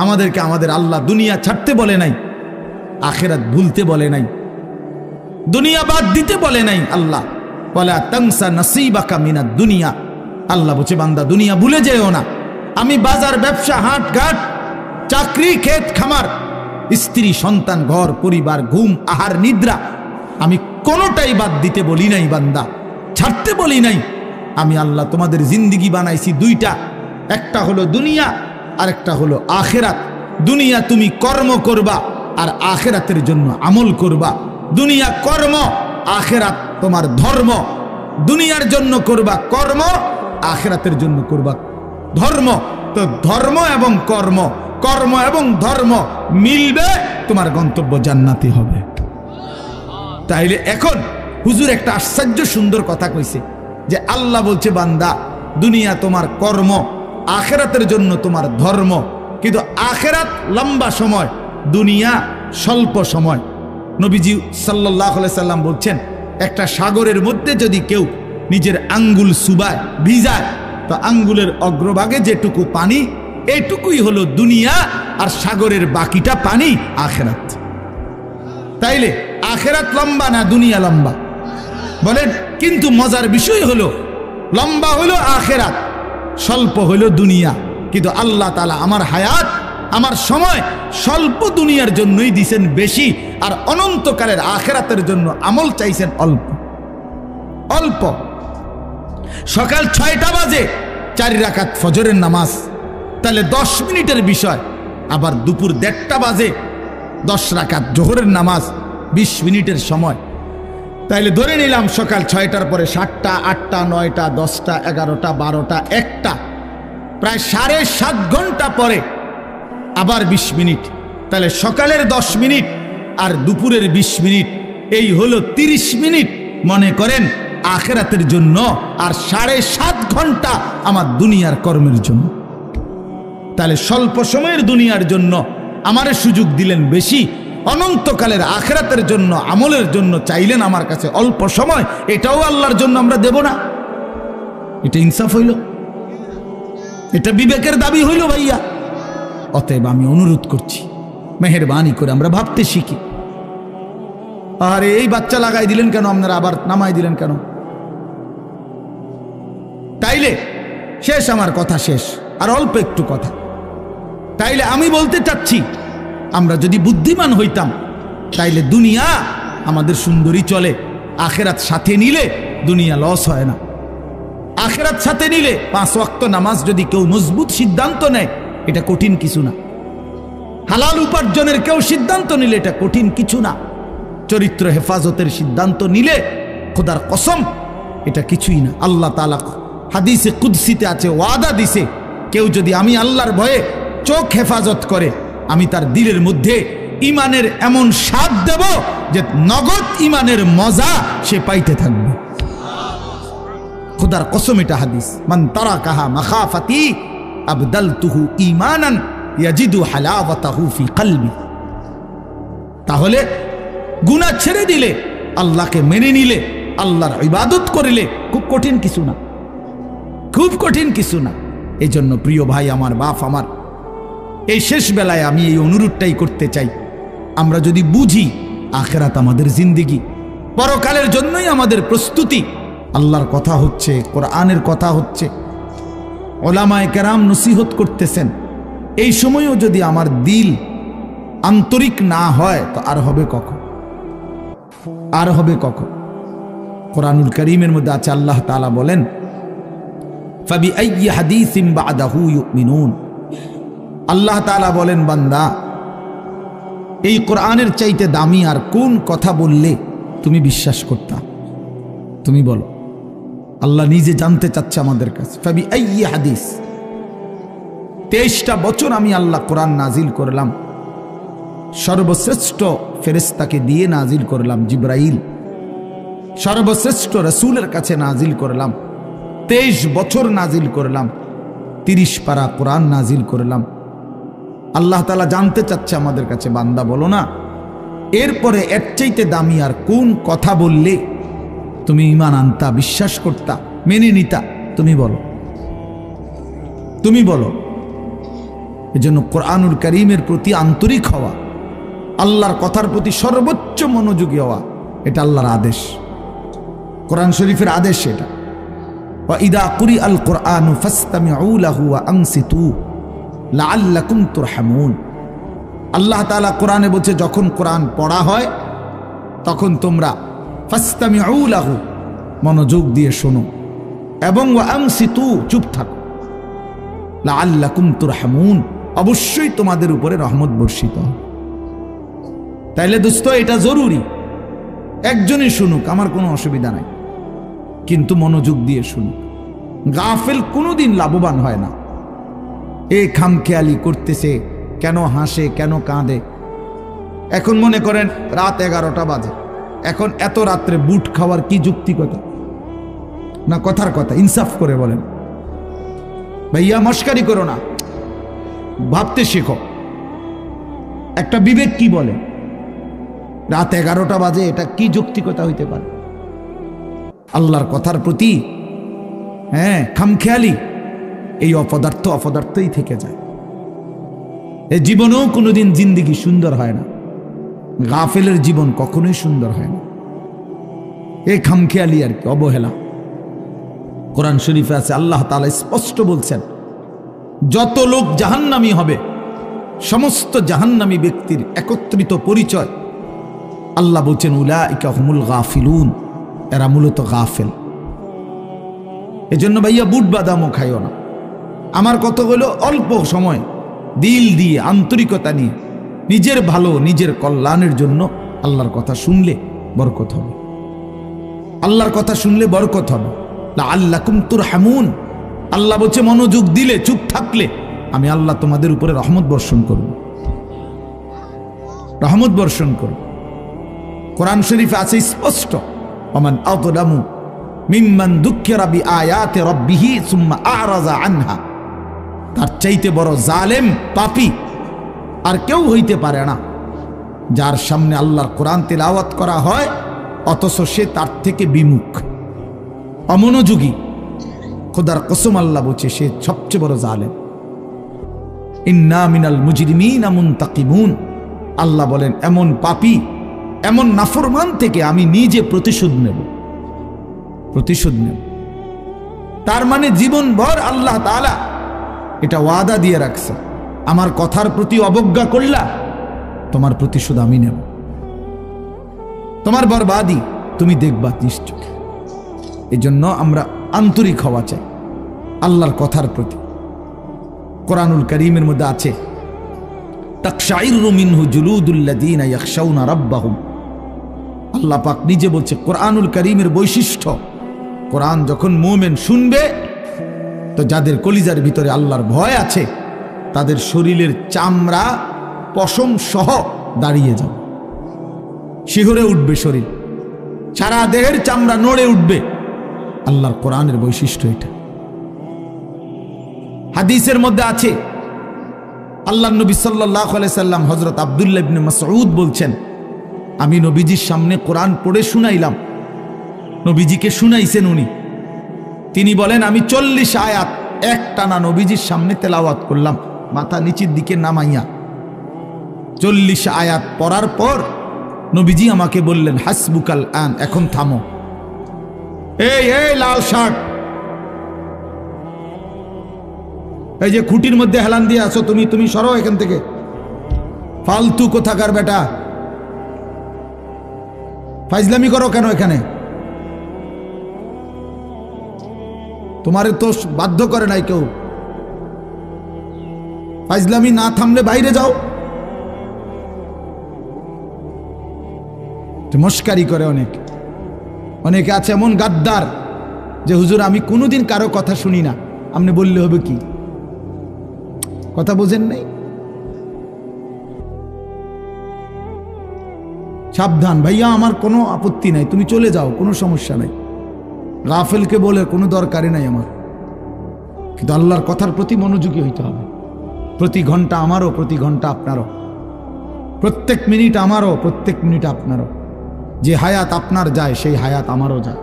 আমাদেরকে আমাদের আল্লাহ দুনিয়া ছাড়তে বলে নাই, আখিরাত ভুলতে বলে নাই, দুনিয়া বাদ দিতে বলে নাই। আল্লাহ ওয়ালা তানসা নসিবাকা মিনাদ দুনিয়া, আল্লাহ বলছে বান্দা দুনিয়া ভুলে যেও না। আমি বাজার, ব্যবসা, হাট ঘাট, চাকরি, ক্ষেত খামার, স্ত্রী, সন্তান, ঘর পরিবার, ঘুম, আহার, নিদ্রা, আমি কোনোটাই বাদ দিতে বলি নাই বান্দা, ছাড়তে বলি নাই। আমি আল্লাহ তোমাদের জিন্দিগি বানাইছি দুইটা, একটা হলো দুনিয়া আর একটা হলো আখিরাত। দুনিয়া তুমি কর্ম করবা আর আখিরাতের জন্য আমল করবা। দুনিয়া কর্ম, আখিরাত তোমার ধর্ম। দুনিয়ার জন্য করবা কর্ম, আখিরাতের জন্য করবা ধর্ম। তো ধর্ম এবং কর্ম, কর্ম এবং ধর্ম মিলবে, তোমার গন্তব্য জান্নাতি হবে। তাইলে এখন হুজুর একটা আশ্চর্য সুন্দর কথা কইছে যে আল্লাহ বলছে বান্দা দুনিয়া তোমার কর্ম, আখিরাতের জন্য তোমার ধর্ম। কিন্তু আখিরাত লম্বা সময়, দুনিয়া স্বল্প সময়। নবীজি সাল্লাল্লাহু আলাইহি সাল্লাম বলছেন একটা সাগরের মধ্যে যদি কেউ নিজের আঙ্গুল চুবায়, ভিজায়, তো আঙ্গুলের অগ্রভাগে যেটুকু পানি, এইটুকুই হলো দুনিয়া, আর সাগরের বাকিটা পানি আখিরাত। তাইলে আখিরাত লম্বা না দুনিয়া লম্বা বলেন? কিন্তু মজার বিষয় হলো লম্বা হলো আখিরাত, স্বল্প হলো দুনিয়া। কিন্তু আল্লাহ তাআলা আমার হায়াত, আমার সময় স্বল্প দুনিয়ার জন্যই দিছেন বেশি, আর অনন্তকালের আখিরাতের জন্য আমল চাইছেন অল্প অল্প। সকাল 6টা বাজে 4 রাকাত ফজরের নামাজ, তাহলে 10 মিনিটের বিষয়। আবার দুপুর 1:30টা বাজে 10 রাকাত জোহরের নামাজ, 20 মিনিটের সময়। তাইলে ধরে নিলাম সকাল 6টার পরে 7টা, 8টা, 9টা, 10টা, 11টা, 12টা, 1টা, প্রায় 7.5 ঘন্টা পরে আবার 20 মিনিট। তাহলে সকালের 10 মিনিট আর দুপুরের 20 মিনিট, এই হলো 30 মিনিট মনে করেন আখিরাতের জন্য, আর 7.5 ঘন্টা আমার দুনিয়ার কর্মের জন্য। তাহলে স্বল্প সময়ের দুনিয়ার জন্য আমারে সুযোগ দিলেন বেশি, অনন্তকালের আখিরাতের জন্য আমলের জন্য চাইলেন আমার কাছে অল্প সময়। এটাও আল্লাহর জন্য আমরা দেব না? এটা ইনসাফ হইল? এটা বিবেকের দাবি হইল ভাইয়া? অতএব আমি অনুরোধ করছি, মেহেরবানি করে আমরা ভাবতে শিখি। আরে এই বাচ্চা লাগাই দিলেন কেন আপনারা, আবার নামাই দিলেন কেন? তাইলে শেষ, আমার কথা শেষ, আর অল্প একটু কথা। তাইলে আমি বলতে চাচ্ছি, আমরা যদি বুদ্ধিমান হইতাম তাইলে দুনিয়া আমাদের সুন্দরী চলে, আখিরাত সাথে নিলে দুনিয়া লস হয় না। আখিরাত সাথে নিলে 5 ওয়াক্ত নামাজ যদি কেউ মজবুত সিদ্ধান্ত নেয়, এটা কঠিন কিছু না। হালাল উপার্জনের কেউ সিদ্ধান্ত নিলে এটা কঠিন কিছু না। চরিত্র হেফাজতের সিদ্ধান্ত নিলে খোদার কসম এটা কিছুই না। আল্লাহ তাআলা হাদিসে কুদসিতে আছে, ওয়াদা দিছে, কেউ যদি আমি আল্লাহর ভয়ে চোখ হেফাজত করে, আমি তার দিলের মধ্যে ইমানের এমন স্বাদ দেব যে নগদ ইমানের মজা সে পাইতে থাকবে। খোদার কসম, এটা হাদিস। মান তারাকাহা মাখাফাতি আবদালতুহু ঈমানান ইয়াজিদু হালাওয়াতাহু ফি কলবি। তাহলে গুনাহ ছেড়ে দিলে, আল্লাহকে মেনে নিলে, আল্লাহর ইবাদত করিলে খুব কঠিন কিছু না, খুব কঠিন কিছু না। এই জন্য প্রিয় ভাই আমার, বাপ আমার, এই শেষ বেলায় আমি এই অনুরোধটাই করতে চাই, আমরা যদি বুঝি আখিরাত আমাদের জিন্দেগি, পরকালের জন্যই আমাদের প্রস্তুতি। আল্লাহর কথা হচ্ছে, কোরআনের কথা হচ্ছে, ওলামায়ে কেরাম নসিহত করতেছেন, এই সময়ও যদি আমার দিল আন্তরিক না হয় তো আর হবে কখন? আর হবে কখন? কোরআনুল কারীমের মধ্যে আছে, আল্লাহ তাআলা বলেন, ফাবিআইয়ি হাদিসিন বা'দাহু ইউমিনুন। আল্লাহ তাআলা বলেন, বান্দা এই কোরআনের চাইতে দামি আর কোন কথা বললে তুমি বিশ্বাস করতা? তুমি বলো। আল্লাহ নিজে জানতে চাচ্ছে আমাদের কাছে। ফাবিআইয়ি হাদিস, 23টা বছর আমি আল্লাহ কোরআন নাজিল করলাম, সর্বশ্রেষ্ঠ ফেরেশতাকে দিয়ে নাজিল করলাম, জিবরাইল, সর্বশ্রেষ্ঠ রাসূলের কাছে নাজিল করলাম, 23 বছর নাজিল করলাম, 30 পারা কোরআন নাজিল করলাম। আল্লাহ তাআলা জানতে চাচ্ছে আমাদের কাছে, বান্দা বলো না এরপরে এর চাইতে দামি আর কোন কথা বললে তুমি ঈমান আনতা, বিশ্বাস করতা, মেনে নিতা? তুমি বলো, তুমি বলো। এজন্য কোরআনুল কারীমের প্রতি আন্তরিক হওয়া, আল্লাহর কথার প্রতি সর্বোচ্চ মনোযোগী হওয়া, এটা আল্লাহর আদেশ, কোরআন শরীফের আদেশ এটা। ওয়া ইদা কুরিআল কুরআনু ফাসতামিউ লাহু ওয়া আনসিতু লাআল্লাকুম তুরহামুন। আল্লাহ তাআলা কোরআনে বলছে, যখন কোরআন পড়া হয় তখন তোমরা ফাসতামিউ লাহু, মনোযোগ দিয়ে শোনো, এবং ওয়া আনসিতু, চুপ থাকো, লাআল্লাকুম তুরহামুন, অবশ্যই তোমাদের উপরে রহমত বর্ষিত হবে। তাইলে দোস্ত, এটা জরুরি, একজনই শুনুক, আমার কোনো অসুবিধা নাই, কিন্তু মনোযোগ দিয়ে শুনুক। গাফেল কোনোদিন লাভবান হয় না। এ খামখেয়ালি করতেছে, কেন হাসে, কেন কাঁদে। এখন মনে করেন রাত 11টা বাজে, এখন এত রাত্রে বুট খাওয়ার কি যুক্তিকতা? না কথার কথা, ইনসাফ করে বলেন ভাইয়া, মস্কারি করো না, ভাবতে শেখো। একটা বিবেক কি বলে? রাত 11টা বাজে, এটা কি যৌক্তিকতা হইতে পারে? আল্লাহর কথার প্রতি খামখেয়ালি, এই অপদার্থই থেকে যায়। এই জীবনেও কোনোদিন জিন্দিগি সুন্দর হয় না, গাফেলের জীবন কখনোই সুন্দর হয় না। এই খামখেয়ালি আর কি, অবহেলা। কোরআন শরীফে আছে, আল্লাহ তাআলা স্পষ্ট বলছেন, যত লোক জাহান্নামী হবে, সমস্ত জাহান্নামী ব্যক্তির একত্রিত পরিচয় আল্লাহ বলছেন, উলাইকা হুমুল গাফিলুন, এরা মূলত গাফেল। এজন্য ভাইয়া বুট বাদামও খাইও না। আমার কথা হলো, অল্প সময় দিল দিয়ে, আন্তরিকতা নিয়ে, নিজের ভালো, নিজের কল্যাণের জন্য আল্লাহর কথা শুনলে বরকত হবে। আল্লাহর কথা শুনলে বরকত হবে। লাআল্লাকুম তুরহামুন, আল্লাহ বলছে, মনোযোগ দিলে, চুপ থাকলে আমি আল্লাহ তোমাদের উপরে রহমত বর্ষণ করব, রহমত বর্ষণ করব। কোরআন শরীফে আছে স্পষ্ট, ওমান আযলামু মিম্মান যুক্কিরা বিআয়াতি রাব্বিহি সুম্মা আ'রাযা আনহা। তার চাইতে বড় জালেম, পাপী আর কেউ হইতে পারে না, যার সামনে আল্লাহর কোরআন তেলাওয়াত করা হয় অথচ সে তার থেকে বিমুখ, অমনোযোগী। খোদার কসম, আল্লাহ বলছে, সে সবচেয়ে বড় জালেম। ইন্না মিনাল মুজরিমিনা মুনতাকিমুন, আল্লাহ বলেন, এমন পাপী, এমন নাফরমান থেকে আমি নিজে প্রতিশোধ নেব, প্রতিশোধ নেব। তার মানে জীবনভর আল্লাহ তাআলা এটা ওয়াদা দিয়ে রাখছে, আমার কথার প্রতি অবজ্ঞা করলা, তোমার প্রতিশোধ আমি নেব, তোমার বরবাদি তুমি দেখবা নিশ্চয়। এই জন্য আমরা আন্তরিক হওয়া চাই আল্লাহর কথার প্রতি। কোরআনুল কারীমের মধ্যে আছে, তাকশাইরু মিনহু জুলুদুল্লাযীনা ইয়াখশাউনা রাব্বাহুম। আল্লাহ পাক নিজে বলছে, কোরআনুল কারীমের বৈশিষ্ট্য, কোরআন যখন মুমিন শুনবে, তো যাদের কলিজার ভিতরে আল্লাহর ভয় আছে, তাদের শরীরের চামড়া পশম সহ দাঁড়িয়ে যাবে, শিহরে উঠবে শরীর, সারা দেহের চামড়া নড়ে উঠবে। আল্লাহর কোরআনের বৈশিষ্ট্য এটা। হাদিসের মধ্যে আছে, আল্লাহর নবী সাল্লাল্লাহু আলাইহি সাল্লাম হযরত আব্দুল্লাহ ইবনে মাসউদ বলছেন, আমি নবীজির সামনে কোরআন পড়ে শুনাইলাম, নবীজিকে শুনাইছেন উনি। তিনি বলেন, আমি 40 আয়াত একটানা নবীজির সামনে তেলাওয়াত করলাম, মাথা নিচের দিকে নামাইয়া। 40 আয়াত পড়ার পর নবীজি আমাকে বললেন, হাসবুকাল আন, এখন থামো। এই লাল শার্ট, এই যে খুঁটির মধ্যে হেলান দিয়ে আছো তুমি, তুমি সরো এখান থেকে, ফালতু কোথাকার বেটা, ফাইজলামি করো কেন এখানে? তোমারে তো বাধ্য করে নাই কেউ, ফাইজলামি না থামলে বাইরে যাও। মস্কারি করে অনেকে আছে এমন গাদ্দার যে, হুজুর আমি কোনোদিন কারো কথা শুনি না, আপনি বললে হবে কি? কথা বোঝেন নাই? সাবধান ভাইয়া, আমার কোনো আপত্তি নাই, তুমি চলে যাও, কোনো সমস্যা নাই। গাফেলকে বলে কোনো দরকারই নাই আমার, কিন্তু আল্লাহর কথার প্রতি মনোযোগী হইতে হবে। প্রতি ঘন্টা আমারও, প্রতি ঘন্টা আপনারও, প্রত্যেক মিনিট আমারও, প্রত্যেক মিনিট আপনারও। যে হায়াত আপনার যায়, সেই হায়াত আমারও যায়।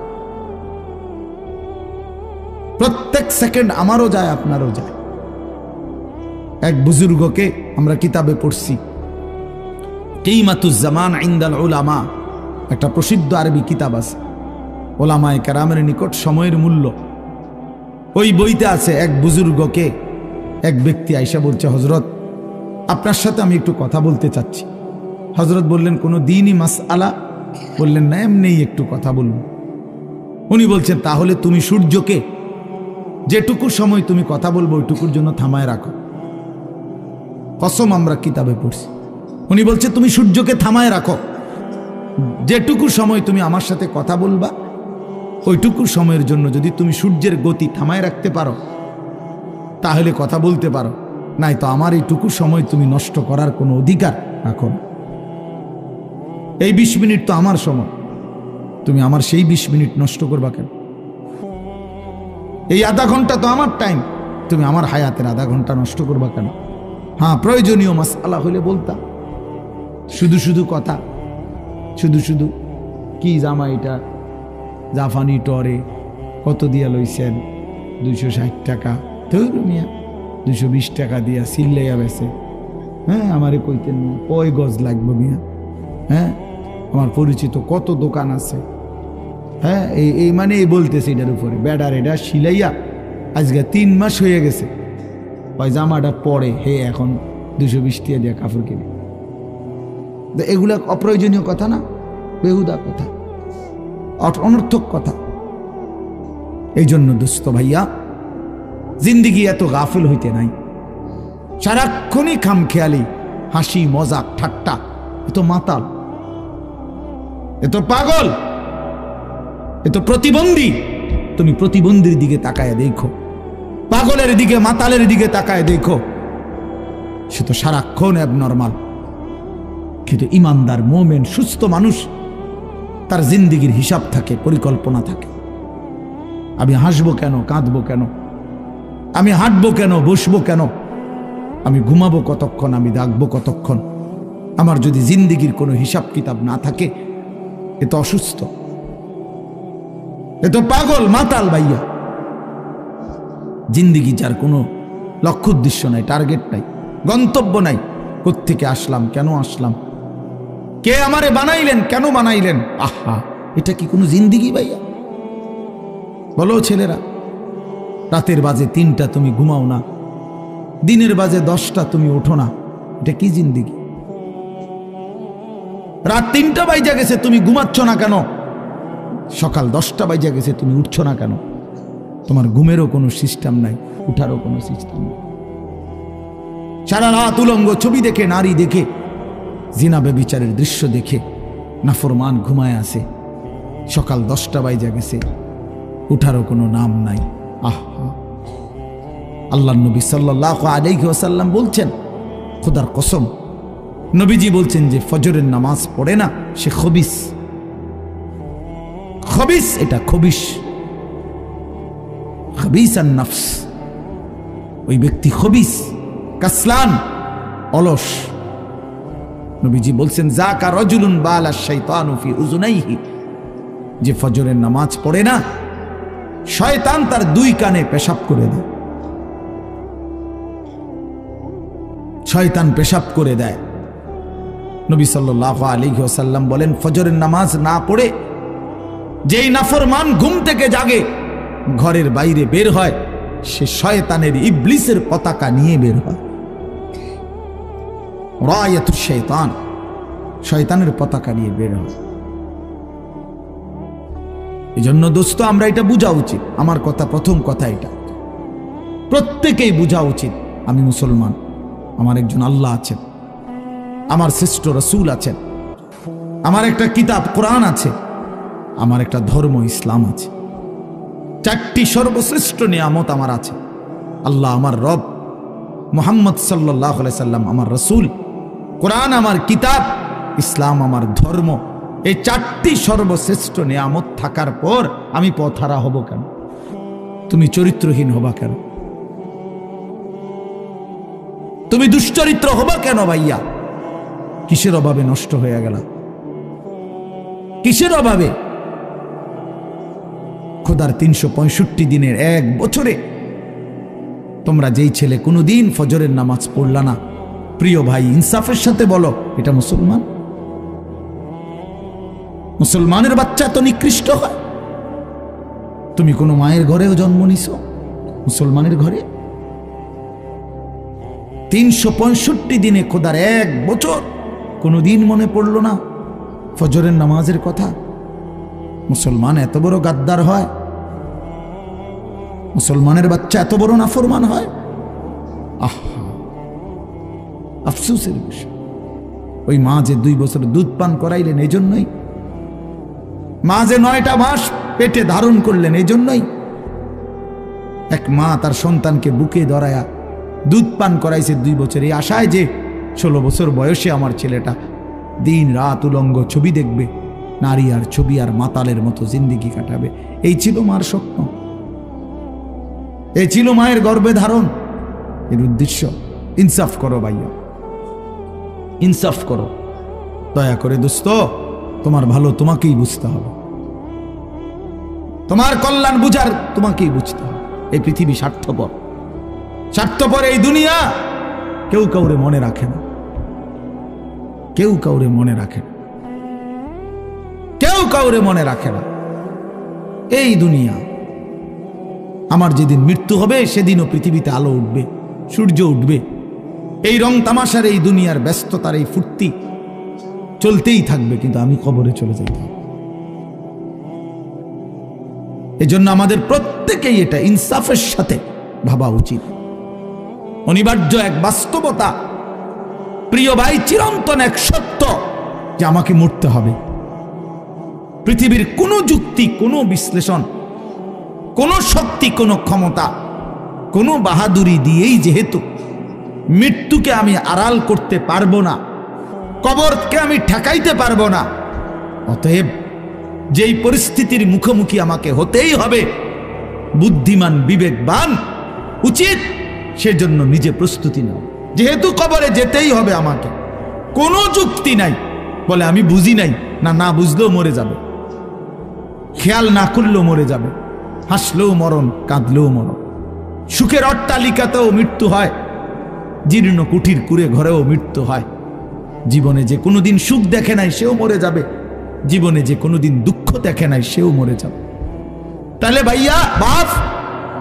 প্রত্যেক সেকেন্ড আমারও যায়, আপনারও যায়। এক বুজুর্গকে আমরা কিতাবে পড়ছি, কিমাতুজ জামান ইনদাল উলামা, একটা প্রসিদ্ধ আরবি কিতাব আছে ওলামায়ে কেরামের নিকট সময়ের মূল্য। ওই বইতে আছে এক বুজুর্গকে এক ব্যক্তি আইসা বলছে, হজরত আপনার সাথে আমি একটু কথা বলতে চাচ্ছি। হজরত বললেন, কোনো দিনই মাসআলা? বললেন না, এমনিই একটু কথা বলবো। উনি বলছেন, তাহলে তুমি সূর্যকে যেটুকু সময় তুমি কথা বলবো ওইটুকুর জন্য থামায় রাখো। কসম আমরা কিতাবে পড়ছি। উনি বলছে তুমি সূর্যকে থামায় রাখো, যেটুকু সময় তুমি আমার সাথে কথা বলবা ওইটুকু সময়ের জন্য যদি তুমি সূর্যের গতি থামায় রাখতে পারো তাহলে কথা বলতে পারো, নাই তো আমার এইটুকু সময় তুমি নষ্ট করার কোনো অধিকার রাখো না। এই 20 মিনিট তো আমার সময়, তুমি আমার সেই 20 মিনিট নষ্ট করবা কেন? এই আধা ঘন্টা তো আমার টাইম, তুমি আমার হায়াতের আধা ঘন্টা নষ্ট করবা কেন? হ্যাঁ, প্রয়োজনীয় মাসআলা হলে বলতাম, শুধু শুধু কথা, শুধু শুধু কি জামা এটা জাফানি টরে কত দিয়া লইছেন? 260 টাকা। ধুর মিয়া, 220 টাকা দিয়া সিল্লাইয়া বেছে। হ্যাঁ, আমারে কইতেন না কয় গজ লাগবে মিয়া? হ্যাঁ, আমার পরিচিত কত দোকান আছে। হ্যাঁ, এই মানে এই বলতেছে এটার উপরে বেডার এটা সিলাইয়া আজকে 3 মাস হয়ে গেছে, ওই জামাটা পরে হে এখন 220 টাকা দিয়ে কাপড় কিনে। এগুলা অপ্রয়োজনীয় কথা না, বেহুদা কথা, অনর্থক কথা। এই জন্য দোস্ত ভাইয়া, জিন্দিগি এত গাফিল হইতে নাই। সারাক্ষণই খামখেয়ালি, হাসি মজাক ঠাট্টা, এত মাতাল, এত পাগল, এত প্রতিবন্ধী। তুমি প্রতিবন্ধীর দিকে তাকায় দেখো, পাগলের দিকে মাতালের দিকে তাকায় দেখো, সে তো সারাক্ষণ অ্যাবনর্মাল। কিন্তু ইমানদার মোমেন সুস্থ মানুষ, তার জিন্দিগির হিসাব থাকে, পরিকল্পনা থাকে। আমি হাসবো কেন, কাঁদবো কেন, আমি হাঁটবো কেন, বসবো কেন, আমি ঘুমাবো কতক্ষণ, আমি জাগবো কতক্ষণ। আমার যদি জিন্দিগির কোনো হিসাব কিতাব না থাকে, এ তো অসুস্থ, এ তো পাগল মাতাল ভাইয়া। জিন্দিগি যার কোনো লক্ষ্য উদ্দেশ্য নাই, টার্গেট নাই, গন্তব্য নাই, কোত্থেকে আসলাম, কেন আসলাম, কে আমারে বানাইলেন, কেন বানাইলেন। আহা, এটা কি কোনো জিন্দিগি ভাইয়া? বলো ছেলেরা, রাতের বাজে 3টা তুমি ঘুমাও না, দিনের বাজে 10টা তুমি ওঠো না, এটা কি জিন্দিগি? রাত 3টা বাজে গেছে তুমি ঘুমাচ্ছ না কেন? সকাল 10টা বাজে গেছে তুমি উঠছো না কেন? তোমার ঘুমেরও কোনো সিস্টেম নাই, উঠারও কোনো সিস্টেম নাই। সারা রাত উলঙ্গ ছবি দেখে, নারী দেখে, জিনা ব্যভিচারের দৃশ্য দেখে নাফরমান ঘুমায় আছে। সকাল 10টা বাজে গেছে, উঠারও কোনো নাম নাই। আহা, আল্লাহর নবী সাল্লাল্লাহু আলাইহি ওয়াসাল্লাম বলছেন, খোদার কসম, নবীজি বলছেন যে ফজরের নামাজ পড়ে না সে খবিস। খবিস, এটা খবিস, খবিসান নফস। ওই ব্যক্তি খবিস, কাসলান, অলস। নবীজি বলছেন, যাকা রাজুলুন বালা শাইতানু ফি উযুনাইহি, যে ফজরের নামাজ পড়ে না শয়তান তার 2 কানে পেশাব করে দেয়। শয়তান পেশাব করে দেয়। নবী সাল্লাল্লাহু আলাইহি ওয়াসাল্লাম বলেন, ফজরের নামাজ না পড়ে যেই নাফরমান ঘুম থেকে জাগে, ঘরের বাইরে বের হয়, সে শয়তানের, ইবলিসের পতাকা নিয়ে বের হয়। রায়াতুশ শাইতান, শয়তানের পতাকা নিয়ে বের হয়। এজন্য দোস্ত, আমরা এটা বোঝা উচিত। আমার কথা, প্রথম কথা এটা প্রত্যেকেই বোঝা উচিত, আমি মুসলমান, আমার একজন আল্লাহ আছেন, আমার শ্রেষ্ঠ রাসূল আছেন, আমার একটা কিতাব কোরআন আছে, আমার একটা ধর্ম ইসলাম আছে। 4টি সর্বশ্রেষ্ঠ নিয়ামত আমার আছে। আল্লাহ আমার রব, মুহাম্মদ সাল্লাল্লাহু আলাইহি সাল্লাম আমার রাসূল, কোরআন আমার কিতাব, ইসলাম আমার ধর্ম। এই 4টি সর্বশ্রেষ্ঠ নিয়ামত থাকার পর আমি পথহারা হব কেন? তুমি চরিত্রহীন হবা কেন? তুমি দুশ্চরিত্র হবা কেন ভাইয়া? কিসের অভাবে নষ্ট হয়ে গেল? কিসের অভাবে? খোদার 365 দিনের 1 বছরে তোমরা যেই ছেলে কোনোদিন ফজরের নামাজ পড়লা না, প্রিয় ভাই ইনসাফের সাথে বলো এটা মুসলমান? মুসলমানের বাচ্চা তো নিকৃষ্ট হয়। তুমি কোনো মায়ের ঘরেও জন্ম নিছো, মুসলমানের ঘরে 365 দিনে খোদার 1 বছর কোনোদিন মনে পড়লো না ফজরের নামাজের কথা? মুসলমান এত বড় গাদ্দার হয়? মুসলমানের বাচ্চা এত বড় নাফরমান হয়? আহা, আফসোসের বিষয়। ওই মা যে 2 বছর দুধ পান করাইলেন এই জন্যই, মা যে 9টা মাস পেটে ধারণ করলেন এই জন্যই। এক মা তার সন্তানকে বুকে ধরায়া দুধ পান করাইছে 2 বছর, এই আশায় যে 16 বছর বয়সে আমার ছেলেটা দিন রাত উলঙ্গ ছবি দেখবে, নারী আর ছবি আর মাতালের মতো জিন্দিগি কাটাবে। এই ছিল মার স্বপ্ন, এই ছিল মায়ের গর্ভে ধারণ, এর উদ্দেশ্য। ইনসাফ করো ভাইয়া, ইনসাফ করো দয়া করে। দোস্ত, তোমার ভালো তোমাকেই বুঝতে হবে, তোমার কল্যাণ বুঝার তোমাকেই বুঝতে হবে। এই পৃথিবী স্বার্থপর, স্বার্থপর এই দুনিয়া। কেউ কাউরে মনে রাখে না, কেউ কাউরে মনে রাখে না, কেউ কাউরে মনে রাখে না। এই দুনিয়া, আমার যেদিন মৃত্যু হবে সেদিনও পৃথিবীতে আলো উঠবে, সূর্য উঠবে। এই রং তামাশার, এই দুনিয়ার ব্যস্ততার, এই ফুর্তি চলতেই থাকবে, কিন্তু আমি কবরে চলে যাইতে হবে। এজন্য আমাদের প্রত্যেকেই এটা ইনসাফের সাথে ভাবা উচিত। অনিবার্য এক বাস্তবতা, প্রিয় ভাই, চিরন্তন এক সত্য যে আমাকে মরতে হবে। পৃথিবীর কোনো যুক্তি, কোনো বিশ্লেষণ, কোনো শক্তি, কোনো ক্ষমতা, কোনো বাহাদুরি দিয়েই যেহেতু মৃত্যুকে আমি আড়াল করতে পারবো না, কবরকে আমি ঠেকাইতে পারবো না, অতএব যেই পরিস্থিতির মুখোমুখি আমাকে হতেই হবে, বুদ্ধিমান বিবেকবান উচিত সেজন্য নিজে প্রস্তুতি নাও। যেহেতু কবরে যেতেই হবে আমাকে, কোনো যুক্তি নাই বলে আমি বুঝি নাই, না না বুঝলেও মরে যাবে, খেয়াল না করলেও মরে যাবে, হাসলেও মরণ, কাঁদলেও মরণ। সুখের অট্টালিকাতেও মৃত্যু হয়, জীর্ণ কুঠির কুড়ে ঘরেও মৃত্যু হয়। জীবনে যে কোনোদিন সুখ দেখে নাই সেও মরে যাবে, জীবনে যে কোনোদিন দুঃখ দেখে নাই সেও মরে যাবে। তাহলে ভাইয়া বাপ,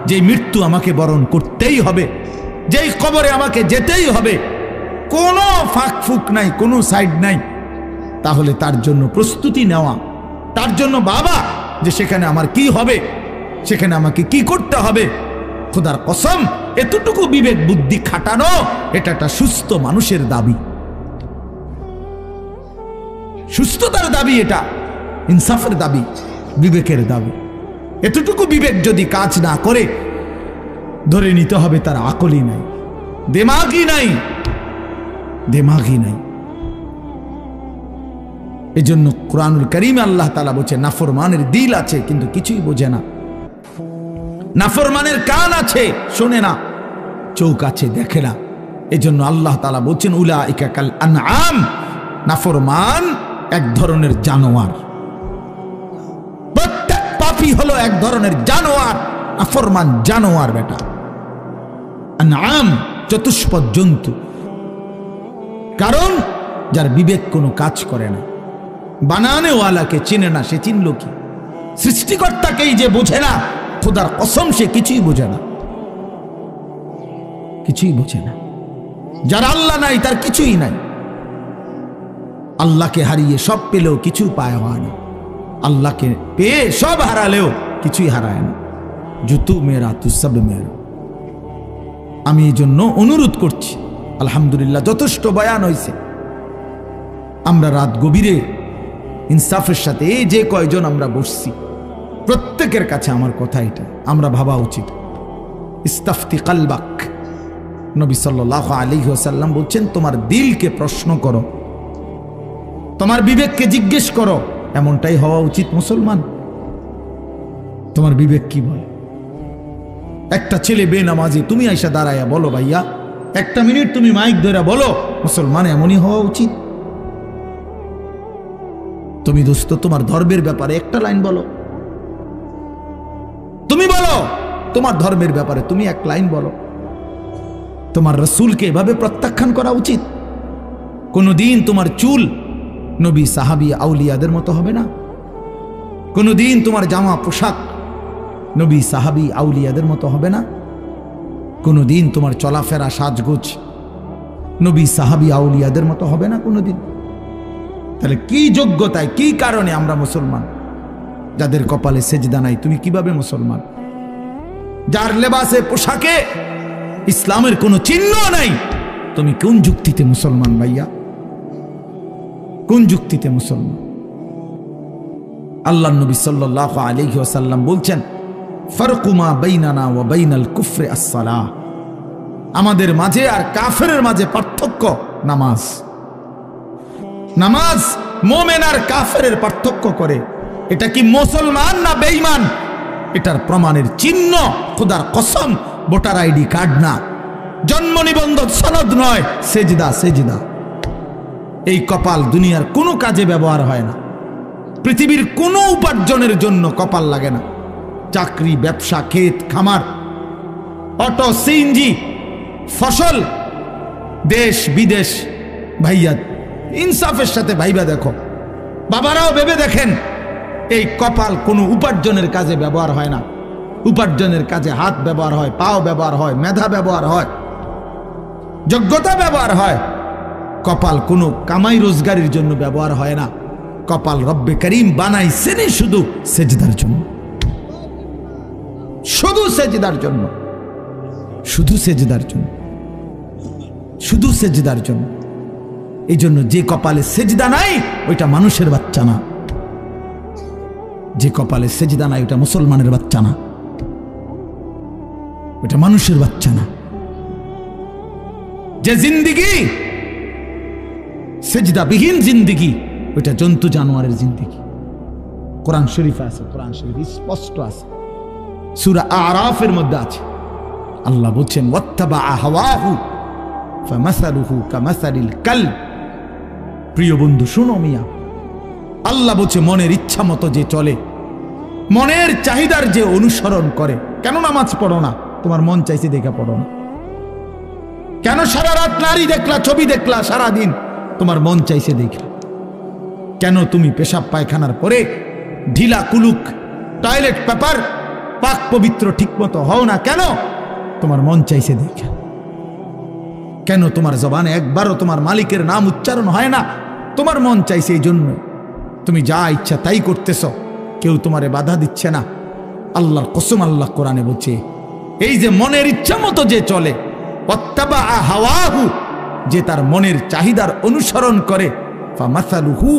যে মৃত্যু আমাকে বরণ করতেই হবে, যেই কবরে আমাকে যেতেই হবে, কোনো ফাঁক ফুক নাই, কোনো সাইড নাই, তাহলে তার জন্য প্রস্তুতি নেওয়া, তার জন্য বাবা যে সেখানে আমার কি হবে, সেখানে আমাকে কি করতে হবে, খোদার কসম এতটুকু বিবেক বুদ্ধি খাটানো, এটা একটা সুস্থ মানুষের দাবি, সুস্থতার দাবি, এটা ইনসাফের দাবি, বিবেকের দাবি। এতটুকু বিবেক যদি কাজ না করে, ধরে নিতে হবে তার আকলই নাই, দিমাগই নাই, দিমাগই নাই। এজন্য কুরআনুল কারীমে আল্লাহ তাআলা বলেছে, নাফরমানের দিল আছে কিন্তু কিছুই বোঝে না, নাফরমানের কান আছে শোনে না, চোখ আছে দেখে না। এজন্য আল্লাহ তাআলা বলছেন, উলাইকা কাল আনআম, নাফরমান এক ধরনের জানোয়ার। প্রত্যেক পাপী হলো এক ধরনের জানোয়ার, নাফরমান জানোয়ার বেটা। আনআম চতুষ্পদ জন্তু, কারণ যার বিবেক কোনো কাজ করে না, বানানেওয়ালাকে চিনে না, সে চিনল কি? সৃষ্টিকর্তাকেই যে বোঝে না, খোদার কসম সে কিছুই বোঝে না, কিছুই বোঝে না। যার আল্লাহ নাই তার কিছুই নাই। আল্লাহকে হারিয়ে সব পেলেও কিছু পায় হয় না, আল্লাহকে পেয়ে সব হারালেও কিছুই হারায় না। জুতু মেরা তু সব মেরা। আমি এই জন্য অনুরোধ করছি, আলহামদুলিল্লাহ যথেষ্ট বয়ান হয়েছে। আমরা রাত গভীরে ইনসাফের সাথে এই যে কয়জন আমরা বসছি, প্রত্যেকের কাছে আমার কথা এটা, আমরা ভাবা উচিত। ইস্তাফতি কালবাক, নবী সাল্লাল্লাহু আলাইহি ওয়াসাল্লাম বলছেন, তোমার দিলকে প্রশ্ন করো, তোমার বিবেককে জিজ্ঞেস করো। এমনটাই হওয়া উচিত মুসলমান। তোমার বিবেক কি বলে? একটা ছেলে বেনামাজি, তুমি আইসা দাঁড়াইয়া বলো, ভাইয়া 1 মিনিট তুমি মাইক ধরে বলো, মুসলমান এমনই হওয়া উচিত। তুমি দোস্ত তোমার ধর্মের ব্যাপারে একটা লাইন বলো, তুমি বলো তোমার ধর্মের ব্যাপারে তুমি 1 লাইন বলো। তোমার রসুলকে এভাবে প্রত্যাখ্যান করা উচিত। কোনোদিন তোমার চুল নবী সাহাবী আউলিয়াদের মতো হবে না। কোনোদিন তোমার জামা পোশাক নবী সাহাবী আউলিয়াদের মতো হবে না। কোনোদিন তোমার চলাফেরা সাজগোজ নবী সাহাবী আউলিয়াদের মতো হবে না কোনোদিন। তাহলে কি যোগ্যতায়, কি কারণে আমরা মুসলমান? যাদের কপালে সেজদা নাই, তুমি কিভাবে মুসলমান? যার লেবাসে পোশাকে ইসলামের কোনো চিহ্ন নাই, তুমি কোন যুক্তিতে মুসলমান ভাইয়া? কোন যুক্তিতে মুসলমান? আল্লাহ নবী সাল্লাল্লাহু আলাইহি ওয়াসাল্লাম বলছেন, ফারকু মা বাইনানা ওয়া বাইনাল কুফরি আস-সালাহ। আমাদের মাঝে আর কাফেরের মাঝে পার্থক্য নামাজ। নামাজ মুমিন আর কাফেরের পার্থক্য করে। এটা কি মুসলমান না বেঈমান? এটার প্রমাণের চিহ্ন খোদার কসম ভোটার আইডি কার্ড না, জন্ম নিবন্ধন সনদ নয়, সেজদা। সেজদা এই কপাল দুনিয়ার কোনো কাজে ব্যবহার হয় না। পৃথিবীর কোনো উপার্জনের জন্য কপাল লাগে না। চাকরি, ব্যবসা, ক্ষেত খামার, অটো, সিএনজি, ফসল, দেশ বিদেশ, ভাইয়া ইনসাফের সাথে ভাইবা দেখো, বাবারাও ভেবে দেখেন, এই কপাল কোনো উপার্জনের কাজে ব্যবহার হয় না। উপার্জনের কাজে হাত ব্যবহার হয়, পাও ব্যবহার হয়, মেধা ব্যবহার হয়, যোগ্যতা ব্যবহার হয়। কপাল কোনো কামাই রোজগারের জন্য ব্যবহার হয় না। কপাল রব্বে করিম বানাইছেনই শুধু সেজদার জন্য, শুধু সেজদার জন্য, শুধু সেজদার জন্য, শুধু সেজদার জন্য। এই জন্য যে কপালে সেজদা নাই ওইটা মানুষের বাচ্চা না। যে কপালে সেজদা নাই ওটা মুসলমানের বাচ্চা না, ওটা মানুষের বাচ্চা না। যে জিন্দিগি সেজদাবিহীন জিন্দিগি, ওইটা জন্তু জানোয়ারের জিন্দিগি। কোরআন শরীফে আছে, কোরআন শরীফ স্পষ্ট আছে, সূরা আরাফের মধ্যে আছে। আল্লাহ বলছেন, ওয়াত্তাবা হাওয়াহু ফামাসালুহু কামাসালিল কালব। প্রিয় বন্ধু শুনো মিয়া, আল্লাহ বলছে মনের ইচ্ছা মতো যে চলে, মনের চাহিদার যে অনুসরণ করে। কেন নামাজ পড়ো না? তোমার মন চাইছে দেখে পড়ো না। কেন সারা রাত নারী দেখলা, ছবি দেখলা সারাদিন? তোমার মন চাইছে দেখে। কেন তুমি পেশাব পায়খানার পরে ঢিলা কুলুক টয়লেট পেপার পাক পবিত্র ঠিক মতো হও না? কেন? তোমার মন চাইছে দেখে। কেন তোমার জবানে একবারও তোমার মালিকের নাম উচ্চারণ হয় না? তোমার মন চাইছে। এই জন্য তুমি যা ইচ্ছা তাই করতেছ, কেউ তোমারে বাধা দিচ্ছে না। আল্লাহর কসম, আল্লাহ কোরআনে বলছে, এই যে মনের ইচ্ছা মতো যে চলে, ওয়াত্তাবা হাওয়াহু, যে তার মনের চাহিদার অনুসরণ করে, ফামাসালুহু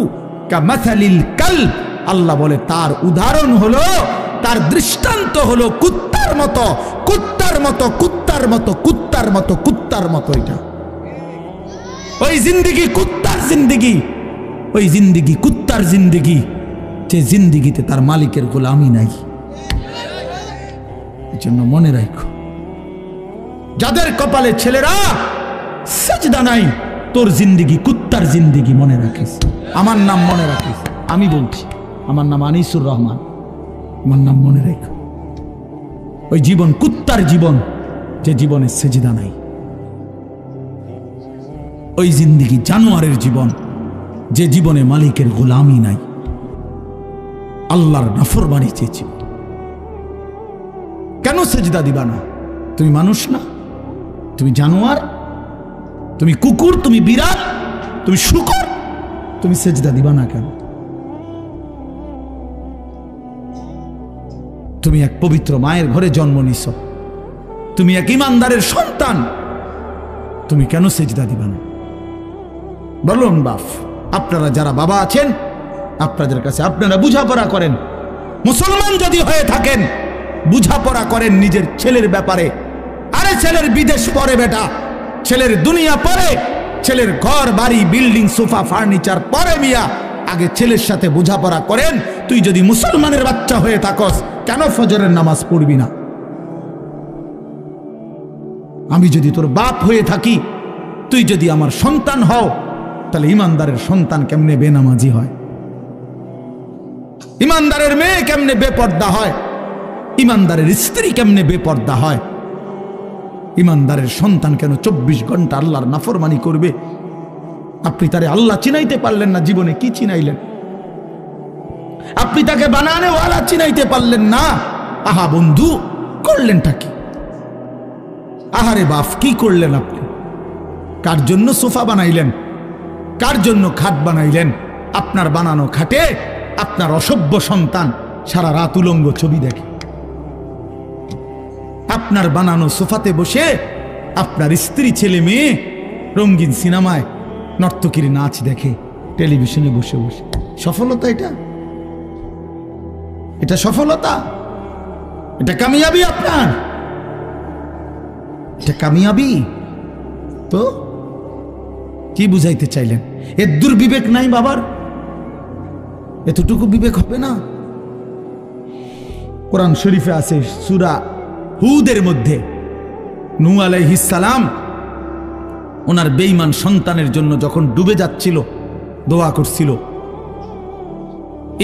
কামাসালিল কালব। আল্লাহ বলে তার উদাহরণ হলো, তার দৃষ্টান্ত হলো কুত্তার মতো, কুত্তার মতো, কুত্তার মতো, কুত্তার মতো, কুত্তার মতো। এটা ওই জিন্দিগি কুত্তার জিন্দিগি, ওই জিন্দিগি কুত্তার জিন্দিগি, যে জিন্দিগিতে তার মালিকের গোলামি নাই। এই জন্য মনে রাখো, যাদের কপালে ছেলেরা সেজদা নাই, তোর জিন্দিগি কুত্তার জিন্দিগি, মনে রাখিস। আমার নাম মনে রাখিস, আমি বলছি, আমার নাম আনিসুর রহমান, আমার নাম মনে রেখো। ওই জীবন কুত্তার জীবন, যে জীবনে সেজদা নাই। ওই জিন্দিগি জানোয়ারের জীবন, যে জীবনে মালিকের গোলামি নাই, আল্লাহর নাফরমানি চেয়েছি। কেন সেজদা দিবা না? তুমি মানুষ না? তুমি জানোয়ার? তুমি কুকুর? তুমি বিড়াল? তুমি শূকর? তুমি সেজদা দিবা না কেন? তুমি এক পবিত্র মায়ের ঘরে জন্ম নিছ, তুমি এক ইমানদারের সন্তান, তুমি কেন সেজদা দিবা না? বলুন বাপ, আপনারা যারা বাবা আছেন, আপনাদের কাছে আপনারা বুঝাপড়া করেন। মুসলমান যদি হয়ে থাকেন, বুঝাপড়া করেন নিজের ছেলের ব্যাপারে। আরে ছেলের বিদেশ পরে বেটা, ছেলের দুনিয়া পরে, ছেলের ঘর বাড়ি বিল্ডিং সোফা ফার্নিচার পরে মিয়া। আগে ছেলের সাথে বোঝাপড়া করেন। তুই যদি মুসলমানের বাচ্চা হয়ে থাকস, কেন ফজরের নামাজ পড়বি না? আমি যদি তোর বাপ হয়ে থাকি, তুই যদি আমার সন্তান হও, তাহলে ইমানদারের সন্তান কেমনে বেনামাজি হয়? ইমানদারের মেয়ে কেমনে বেপর্দা হয়? ইমানদারের স্ত্রী কেমনে বেপর্দা হয়? ইমানদারের সন্তান কেন 24 ঘন্টা আল্লাহর নাফরমানি করবে? আপনি তারে আল্লাহ চিনাইতে পারলেন না, জীবনে কি চিনাইলেন? আপনি তাকে বানানে ওয়ালা চিনাইতে পারলেন না। আহা বন্ধু, করলেনটা কি? আহারে বাপ, কি করলেন আপনি? কার জন্য সোফা বানাইলেন? কার জন্য খাট বানাইলেন? আপনার বানানো খাটে আপনার অসভ্য সন্তান সারা রাত উলঙ্গ ছবি দেখে। আপনার বানানো সোফাতে বসে আপনার স্ত্রী, ছেলে মেয়ে রঙিন সিনেমায় নর্তকীর নাচ দেখে টেলিভিশনে বসে বসে। সফলতা এটা? এটা সফলতা? এটা কামিয়াবি আপনার? এটা কামিয়াবি? তো কি বুঝাইতে চাইলেন? এর দুর্বিবেক নাই বাবার? এতটুকু বিবেক হবে না? কোরআন শরীফে আছে সূরা হুদের মধ্যে নূহ আলাইহিস সালাম ওনার বেঈমান সন্তানের জন্য যখন ডুবে যাচ্ছিল দোয়া করছিল,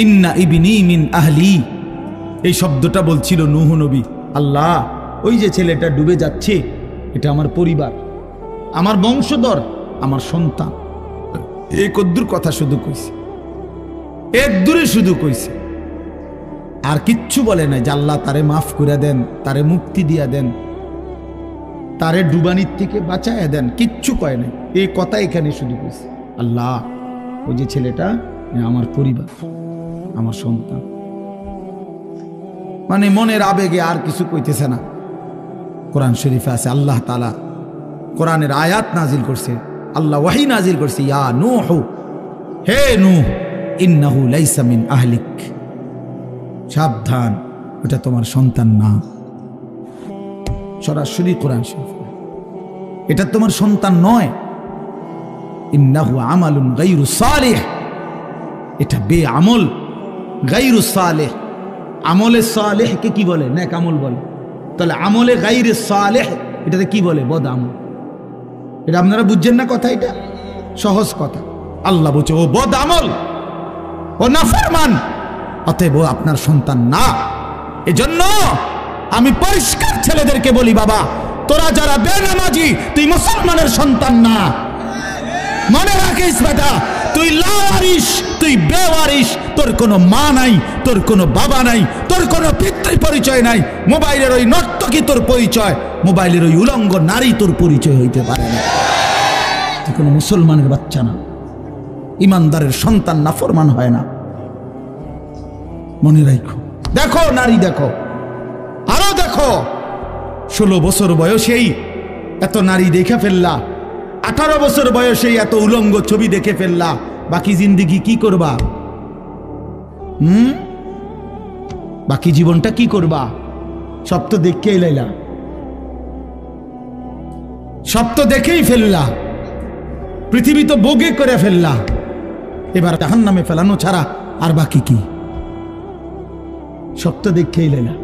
ইন্না ইবনি মিন আহলি। এই শব্দটা বলছিল নূহ নবী, আল্লাহ ওই যে ছেলেটা ডুবে যাচ্ছে এটা আমার পরিবার, আমার বংশধর, আমার সন্তান। এই কদ্দুর কথা শুধু কইছে, এর দূরে শুধু কইছে, আর কিচ্ছু বলে নাই যে আল্লাহ তারে মাফ করে দেন, তারে মুক্তি দিয়া দেন, তারে ডুবানির থেকে বাঁচায় দেন, কিচ্ছু কয় নাই। এই কথা এখানে শুধু কইছে, আল্লাহ ওই যে ছেলেটা আমার পরিবার, আমার সন্তান। মানে মনের আবেগে আর কিছু কইতেছে না। কোরআন শরীফে আছে আল্লাহ তাআলা কোরআনের আয়াত নাজিল করছে, আল্লাহ ওয়াহি নাজিল করছে, ইয়া নূহ, হে নূহ, ইন্নাহু লাইসা মিন আহলিক, সাবধান ওটা তোমার সন্তান না। সরাসরি কোরআন শরীফ, এটা তোমার সন্তান নয়। ইন্নাহু আমালুন গায়রু সালিহ, এটা বেআমল, গায়রু সালেহ। আমলে সালেহকে কি বলে? নেক আমল বলে। তাহলে আমলে গায়রে সালেহ এটাতে কি বলে? বদ আমল। এটা আপনারা বুঝছেন না কথা? এটা সহজ কথা। আল্লাহ বলছে ও বদ আমল, ও নাফরমান, অতএব ও আপনার সন্তান না। এজন্য আমি পরিষ্কার ছেলেদেরকে বলি, বাবা তোরা যারা বেনামাজি, তুই মুসলমানের সন্তান না। মনে রাখিস বেটা, তুই লাওয়ারিস, তুই বেওয়ারিস, তোর কোনো মা নাই, তোর কোনো বাবা নাই, তোর কোনো পিতৃ পরিচয় নাই। মোবাইলের ওই নর্তকী তোর পরিচয়, মোবাইলের ওই উলঙ্গ নারী তোর পরিচয় হইতে পারে না। তুই কোনো মুসলমানের বাচ্চা না, ইমানদারের সন্তান নাফরমান হয় না। মনে রাখো। দেখো নারী, দেখো আরো দেখো, 16 বছর বয়সেই এত নারী দেখে ফেললা, 18 বছর বয়সেই এত উলঙ্গ ছবি দেখে ফেললা, বাকি জিন্দিগি কি করবা? বাকি জীবনটা কি করবা? সব তো দেখেই লাইলা, সব তো দেখেই ফেললা, পৃথিবী তো ভোগে করে ফেললা, এবার জাহান্নামে ফেলানো ছাড়া আর বাকি কি? সব তো দেখেই লাইলা।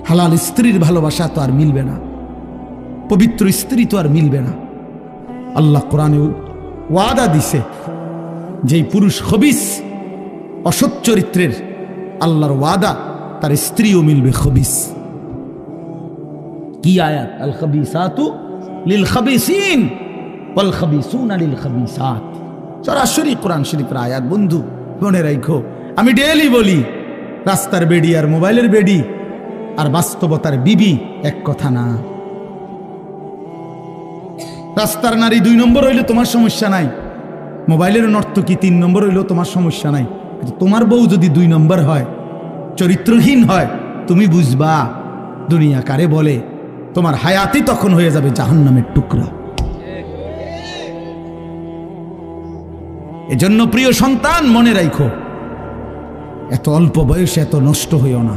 হালাল স্ত্রীর ভালোবাসা তো আর মিলবে না, পবিত্র স্ত্রী তো আর মিলবে না। আল্লাহ কোরআনে ওয়াদা দিছে, যেই পুরুষ খবিস, অসৎ চরিত্রের, আল্লাহর ওয়াদা তার স্ত্রীও মিলবে খবিস। কি আয়াত? আল খাবিসাতু লিল খাবিসিন ওয়াল খাবিসুনা লিল খাবিসাত। সরাসরি কোরআন শরীফের আয়াত। বন্ধু মনে রাখো, আমি ডেইলি বলি, রাস্তার বেডি আর মোবাইলের বেডি আর বাস্তবতার বিবি এক কথা না। রাস্তার নারী 2 নম্বর হইলে তোমার সমস্যা নাই, মোবাইলের নর্তকী 3 নম্বর হইলেও তোমার সমস্যা নাই। তোমার বউ যদি 2 নম্বর হয়, চরিত্রহীন হয়, তুমি বুঝবা দুনিয়া কারে বলে। তোমার হায়াতই তখন হয়ে যাবে জাহান্নামের টুকরা। এজন্য প্রিয় সন্তান মনে রাখো, এত অল্প বয়সে এত নষ্ট হইও না,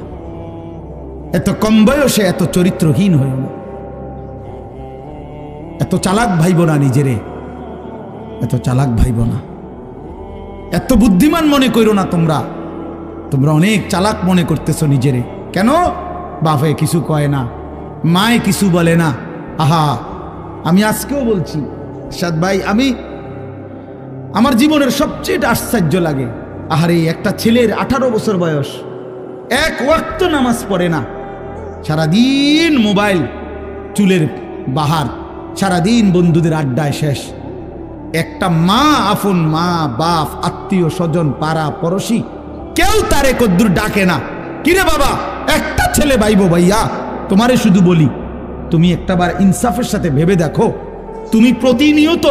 এত কম বয়সে এত চরিত্রহীন হইও না, এত চালাক ভাইব না নিজেরে, এত চালাক ভাইব না, এত বুদ্ধিমান মনে করো না। তোমরা অনেক চালাক মনে করতেছো নিজেরে। কেন? বাপে কিছু কয় না, মায়ে কিছু বলে না। আহা, আমি আজকেও বলছি সাদ ভাই, আমার জীবনের সবচেয়ে আশ্চর্য লাগে, আহারে একটা ছেলের 18 বছর বয়স, এক ওয়াক্ত নামাজ পড়ে না, সারাদিন মোবাইল, চুলের বাহার, সারাদিন বন্ধুদের আড্ডায় শেষ। একটা মা, আপন মা, বাপ, আত্মীয় স্বজন, পাড়া পড়শি কেউ তারে কদ্দুর ডাকে না। কিরে বাবা, একটা ছেলে ভাইবো ভাইয়া, তোমারে শুধু বলি, তুমি একটাবার ইনসাফের সাথে ভেবে দেখো, তুমি প্রতিনিয়ত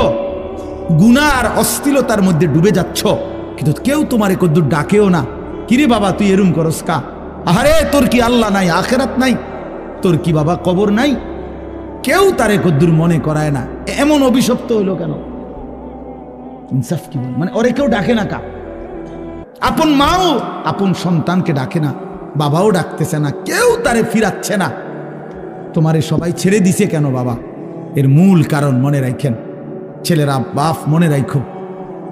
গুনাহ আর অশ্লীলতার মধ্যে ডুবে যাচ্ছ, কিন্তু কেউ তোমারে কদ্দুর ডাকেও না। কিরে বাবা, তুই এরম করস কা? আরে তোর কি আল্লাহ নাই, আখেরাত নাই? তোর কি বাবা কবর নাই? কেউ তারে কদ্দুর মনে করায় না। এমন অভিশপ্ত হইল কেন? ইনসাফ কি বল, মানে ওরে কেউ ডাকে না কা? আপন মাও আপন সন্তানকে ডাকে না, বাবাও ডাকতেছে না, কেউ তারে ফিরাচ্ছে না। তোমারে সবাই ছেড়ে দিছে কেন বাবা? এর মূল কারণ মনে রাখেন, ছেলেরা বাপ মনে রাখো,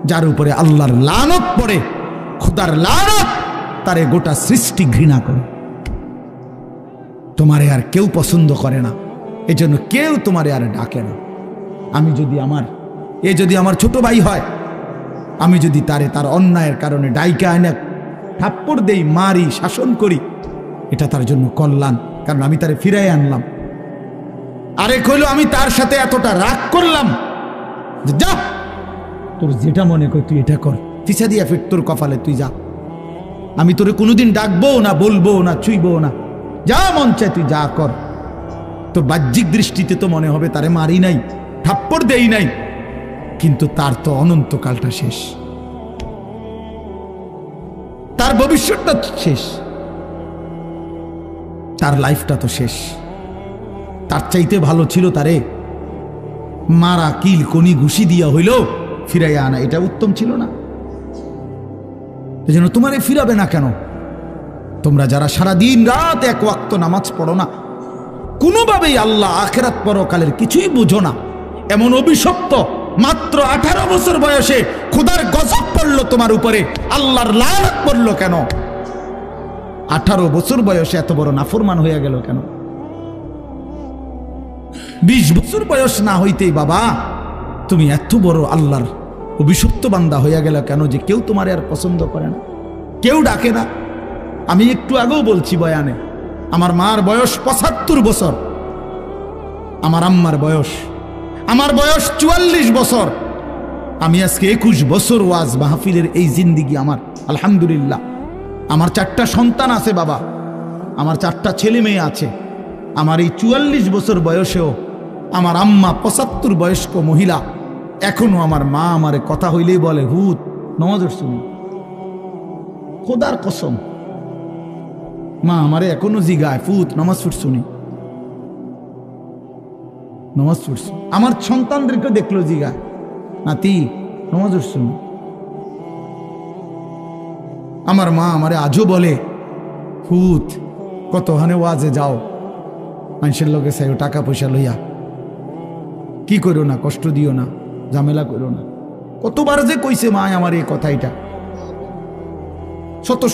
যার উপরে আল্লাহর লানত পড়ে, খোদার লানত, তারে গোটা সৃষ্টি ঘৃণা করে। তোমারে আর কেউ পছন্দ করে না, এজন্য কেউ তোমারে আর ডাকে না। আমি যদি আমার ছোট ভাই হয়, আমি যদি তার অন্যায়ের কারণে ডাইকা আইনা থাপ্পড় দেই, মারি, শাসন করি, এটা তার জন্য কল্যাণ, কারণ আমি তারে ফিরাই আনলাম। আরেক হইল আমি তার সাথে এতটা রাগ করলাম, যা তোর যেটা মনে কর তুই এটা কর, ফিসা দিয়া ফির তোর কপালে, তুই যা, আমি তোরে কোনোদিন ডাকবো না, বলবো না, ছুঁইবো না, যা মন চায় তুই যা কর। তোর বাহ্যিক দৃষ্টিতে তো মনে হবে তারে মারি নাই, থাপ্পড় দেই নাই, কিন্তু তার তো অনন্তকালটা শেষ, তার ভবিষ্যৎটা শেষ, তার লাইফটা তো শেষ। তার চাইতে ভালো ছিল তারে মারা, কিল, কনি, ঘুষি দিয়া হইল ফিরাইয়া আনা, এটা উত্তম ছিল না? এজন্য তোমারে ফিরাবে না কেন? তোমরা যারা সারাদিন রাত এক ওয়াক্ত নামাজ পড়ো না, কোনোভাবেই আল্লাহ আখেরাত পরকালের কিছুই বুঝো না, এমন অভিশপ্ত, মাত্র 18 বছর বয়সে খোদার গজব পড়লো তোমার উপরে, আল্লাহর লানত পড়লো কেন? 18 বছর বয়সে এত বড় নাফরমান হয়ে গেল কেন? 20 বছর বয়স না হইতেই বাবা তুমি এত বড় আল্লাহর অভিশপ্ত বান্দা হইয়া গেল কেন, যে কেউ তোমার আর পছন্দ করে না, কেউ ডাকে না? আমি একটু আগেও বলছি বয়ানে, আমার মার বয়স 75 বছর, আমার আম্মার বয়স, আমার বয়স 44 বছর। আমি আজকে 21 বছর ওয়াজ মাহফিলের এই জিন্দিগি আমার, আলহামদুলিল্লাহ। আমার 4টা সন্তান আছে বাবা, আমার 4টা ছেলে মেয়ে আছে। আমার এই 44 বছর বয়সেও আমার আম্মা 75 বয়স্ক মহিলা, এখনো আমার মা আমারে কথা হইলেই বলে, হুত নামাজ শুনি, খোদার কসম মা আমারে এখনো জিগায়, ফুত নামাজ শুনি, নামাজ পড়ছি। আমার সন্তানদেরকে দেখলো জিগা, নাতি নামাজ শুনি। আমার মা আমারে আজও বলে, ফুত কত হানে ওয়াজে যাও, মানুষের লোকে চাইও টাকা পয়সা লইয়া, কি করো না, কষ্ট দিও না, ঝামেলা করো না। কতবার যে কইছে মা আমার এই কথাইটা,